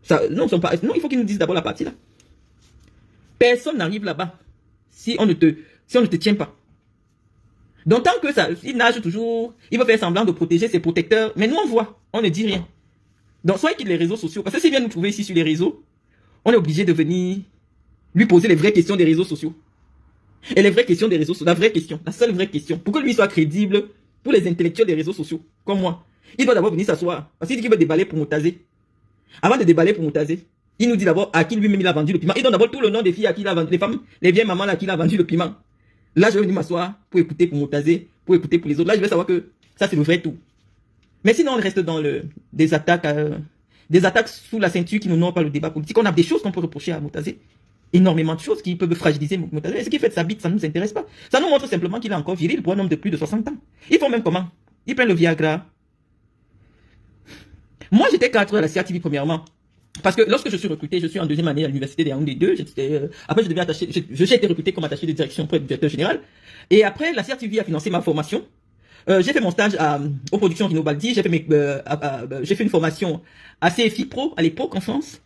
Non, non, il faut qu'ils nous disent d'abord la partie là. Personne n'arrive là-bas si on ne te tient pas. Donc tant que ça, il nage toujours, il va faire semblant de protéger ses protecteurs, mais nous on voit, on ne dit rien. Donc soit il quitte les réseaux sociaux, parce que s'il vient nous trouver ici sur les réseaux, on est obligé de venir lui poser les vraies questions des réseaux sociaux. Et les vraies questions des réseaux sociaux, la vraie question, la seule vraie question, pour que lui soit crédible pour les intellectuels des réseaux sociaux, comme moi. Il doit d'abord venir s'asseoir, parce qu'il dit qu'il veut déballer pour Moutazé. Avant de déballer pour Moutazé, il nous dit d'abord à qui lui-même il a vendu le piment. Il donne d'abord tout le nom des filles à qui il a vendu, les femmes, les vieilles mamans à qui il a vendu le piment. Là, je vais venir m'asseoir pour écouter pour Moutazé, pour écouter pour les autres. Là, je vais savoir que ça, c'est le vrai tout. Mais sinon, on reste dans des attaques sous la ceinture qui n'ont pas le débat politique. On a des choses qu'on peut reprocher à Moutazé. Énormément de choses qui peuvent fragiliser Moutazé. Et ce qui fait de sa bite, ça ne nous intéresse pas. Ça nous montre simplement qu'il est encore viril pour un homme de plus de 60 ans. Ils font même comment? Ils prennent le Viagra. Moi, j'étais cadre à la CRTV premièrement. Parce que lorsque je suis recruté, je suis en deuxième année à l'université des Yaoundé 2. Après, j'ai été recruté comme attaché de direction auprès du directeur général. Et après, la CRTV a financé ma formation. J'ai fait mon stage aux productions Rino Baldi. J'ai fait une formation à CFI Pro à l'époque en France.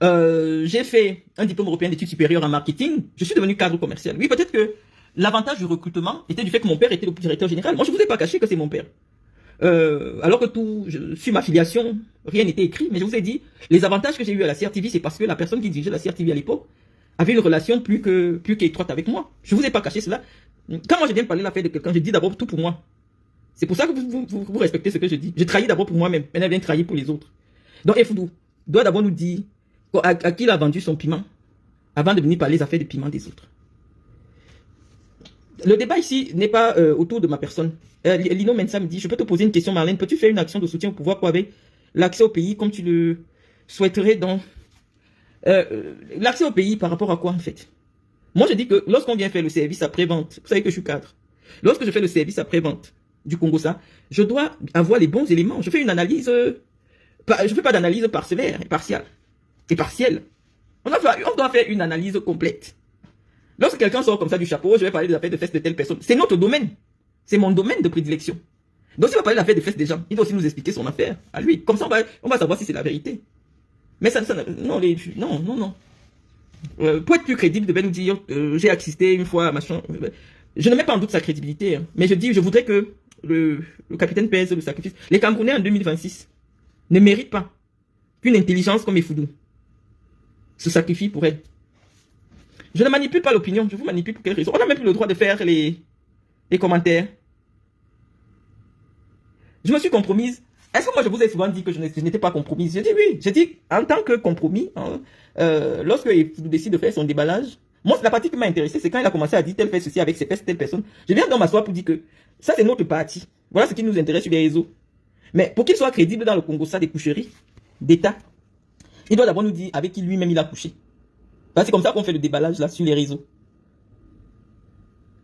J'ai fait un diplôme européen d'études supérieures en marketing. Je suis devenu cadre commercial. Oui, peut-être que l'avantage du recrutement était du fait que mon père était le directeur général. Moi, je ne vous ai pas caché que c'est mon père. Alors que sur ma filiation, rien n'était écrit, mais je vous ai dit, les avantages que j'ai eu à la CRTV, c'est parce que la personne qui dirigeait la CRTV à l'époque avait une relation plus qu'étroite avec moi. Je vous ai pas caché cela. Quand moi je viens de parler l'affaire de quelqu'un, je dis d'abord tout pour moi. C'est pour ça que vous respectez ce que je dis. Je trahis d'abord pour moi-même, maintenant elle vient trahir pour les autres. Donc Efoudou doit d'abord nous dire à qui il a vendu son piment avant de venir parler des affaires de piment des autres. Le débat ici n'est pas autour de ma personne. Lino Mensa me dit, je peux te poser une question, Marlène. Peux-tu faire une action de soutien au pouvoir pour avec l'accès au pays comme tu le souhaiterais dans... l'accès au pays par rapport à quoi en fait? Moi je dis que lorsqu'on vient faire le service après-vente, vous savez que je suis cadre. Lorsque je fais le service après-vente du Congo, je dois avoir les bons éléments. Je fais une analyse... je fais pas d'analyse parcellaire et partielle. On doit faire une analyse complète. Lorsque quelqu'un sort comme ça du chapeau, je vais parler des affaires de fesses de telle personne. C'est notre domaine. C'est mon domaine de prédilection. Donc s'il va parler de l'affaire des fesses des gens, il doit aussi nous expliquer son affaire à lui. Comme ça, on va savoir si c'est la vérité. Mais non. Pour être plus crédible, il devait nous dire j'ai assisté une fois, machin. Je ne mets pas en doute sa crédibilité. Hein. Mais je voudrais que le capitaine pèse le sacrifice. Les Camerounais en 2026 ne méritent pas qu'une intelligence comme Efoudou se sacrifie pour elle. Je ne manipule pas l'opinion, je vous manipule pour quelle raison? On n'a même plus le droit de faire les commentaires. Je me suis compromise. Est-ce que moi je vous ai souvent dit que je n'étais pas compromise? Je dis oui. Je dis en tant que compromis, hein, lorsque il décide de faire son déballage, moi la partie qui m'a intéressé, c'est quand il a commencé à dire telle fait ceci avec ses fesses, telle personne. Je viens dans m'asseoir pour dire que ça c'est notre partie. Voilà ce qui nous intéresse sur les réseaux. Mais pour qu'il soit crédible dans le Congo, ça des coucheries d'État, il doit d'abord nous dire avec qui lui-même il a couché. C'est comme ça qu'on fait le déballage là sur les réseaux.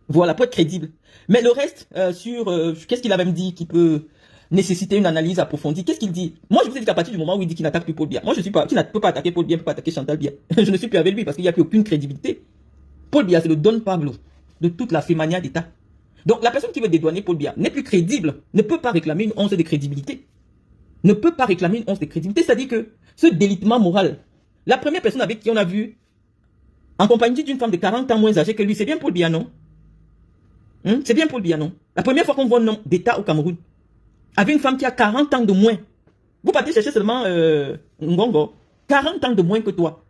Voilà, pour être crédible. Mais le reste, qu'est-ce qu'il a même dit qui peut nécessiter une analyse approfondie? Qu'est-ce qu'il dit? Moi, je vous ai dit qu'à partir du moment où il dit qu'il n'attaque plus Paul Biya, moi je suis pas, qui ne peut pas attaquer Paul Biya, ne peut pas attaquer Chantal Biya. Je ne suis plus avec lui parce qu'il n'y a plus aucune crédibilité. Paul Biya, c'est le Don Pablo de toute la fémania d'État. Donc la personne qui veut dédouaner Paul Biya n'est plus crédible, ne peut pas réclamer une once de crédibilité. Ne peut pas réclamer une once de crédibilité, c'est-à-dire que ce délitement moral, la première personne avec qui on a vu en compagnie d'une femme de 40 ans moins âgée que lui, c'est bien Paul Biya, non? C'est bien Paul Biya, non? La première fois qu'on voit un homme d'État au Cameroun, avec une femme qui a 40 ans de moins, vous partez chercher seulement Ngongo, 40 ans de moins que toi.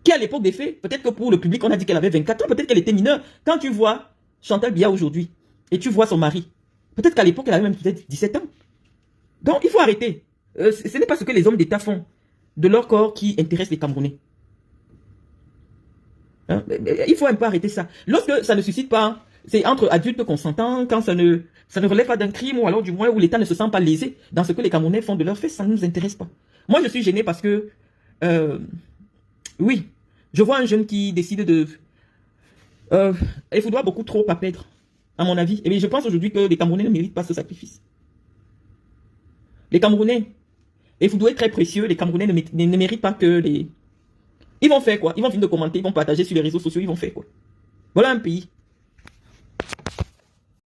Qui à l'époque des faits, peut-être que pour le public, on a dit qu'elle avait 24 ans, peut-être qu'elle était mineure. Quand tu vois Chantal Biya aujourd'hui, et tu vois son mari, peut-être qu'à l'époque, elle avait même peut-être 17 ans. Donc, il faut arrêter. Ce n'est pas ce que les hommes d'État font de leur corps qui intéresse les Camerounais. Il faut un peu arrêter ça. Lorsque ça ne suscite pas, c'est entre adultes consentants, quand ça ne relève pas d'un crime, ou alors du moins où l'État ne se sent pas lésé dans ce que les Camerounais font de leurs faits, ça ne nous intéresse pas. Moi, je suis gêné parce que, oui, je vois un jeune qui décide de... il faudra beaucoup trop à perdre, à mon avis. Et je pense aujourd'hui que les Camerounais ne méritent pas ce sacrifice. Les Camerounais, et vous devez être très précieux, les Camerounais ne méritent pas que les... Ils vont faire quoi? Ils vont finir de commenter, ils vont partager sur les réseaux sociaux, ils vont faire quoi? Voilà un pays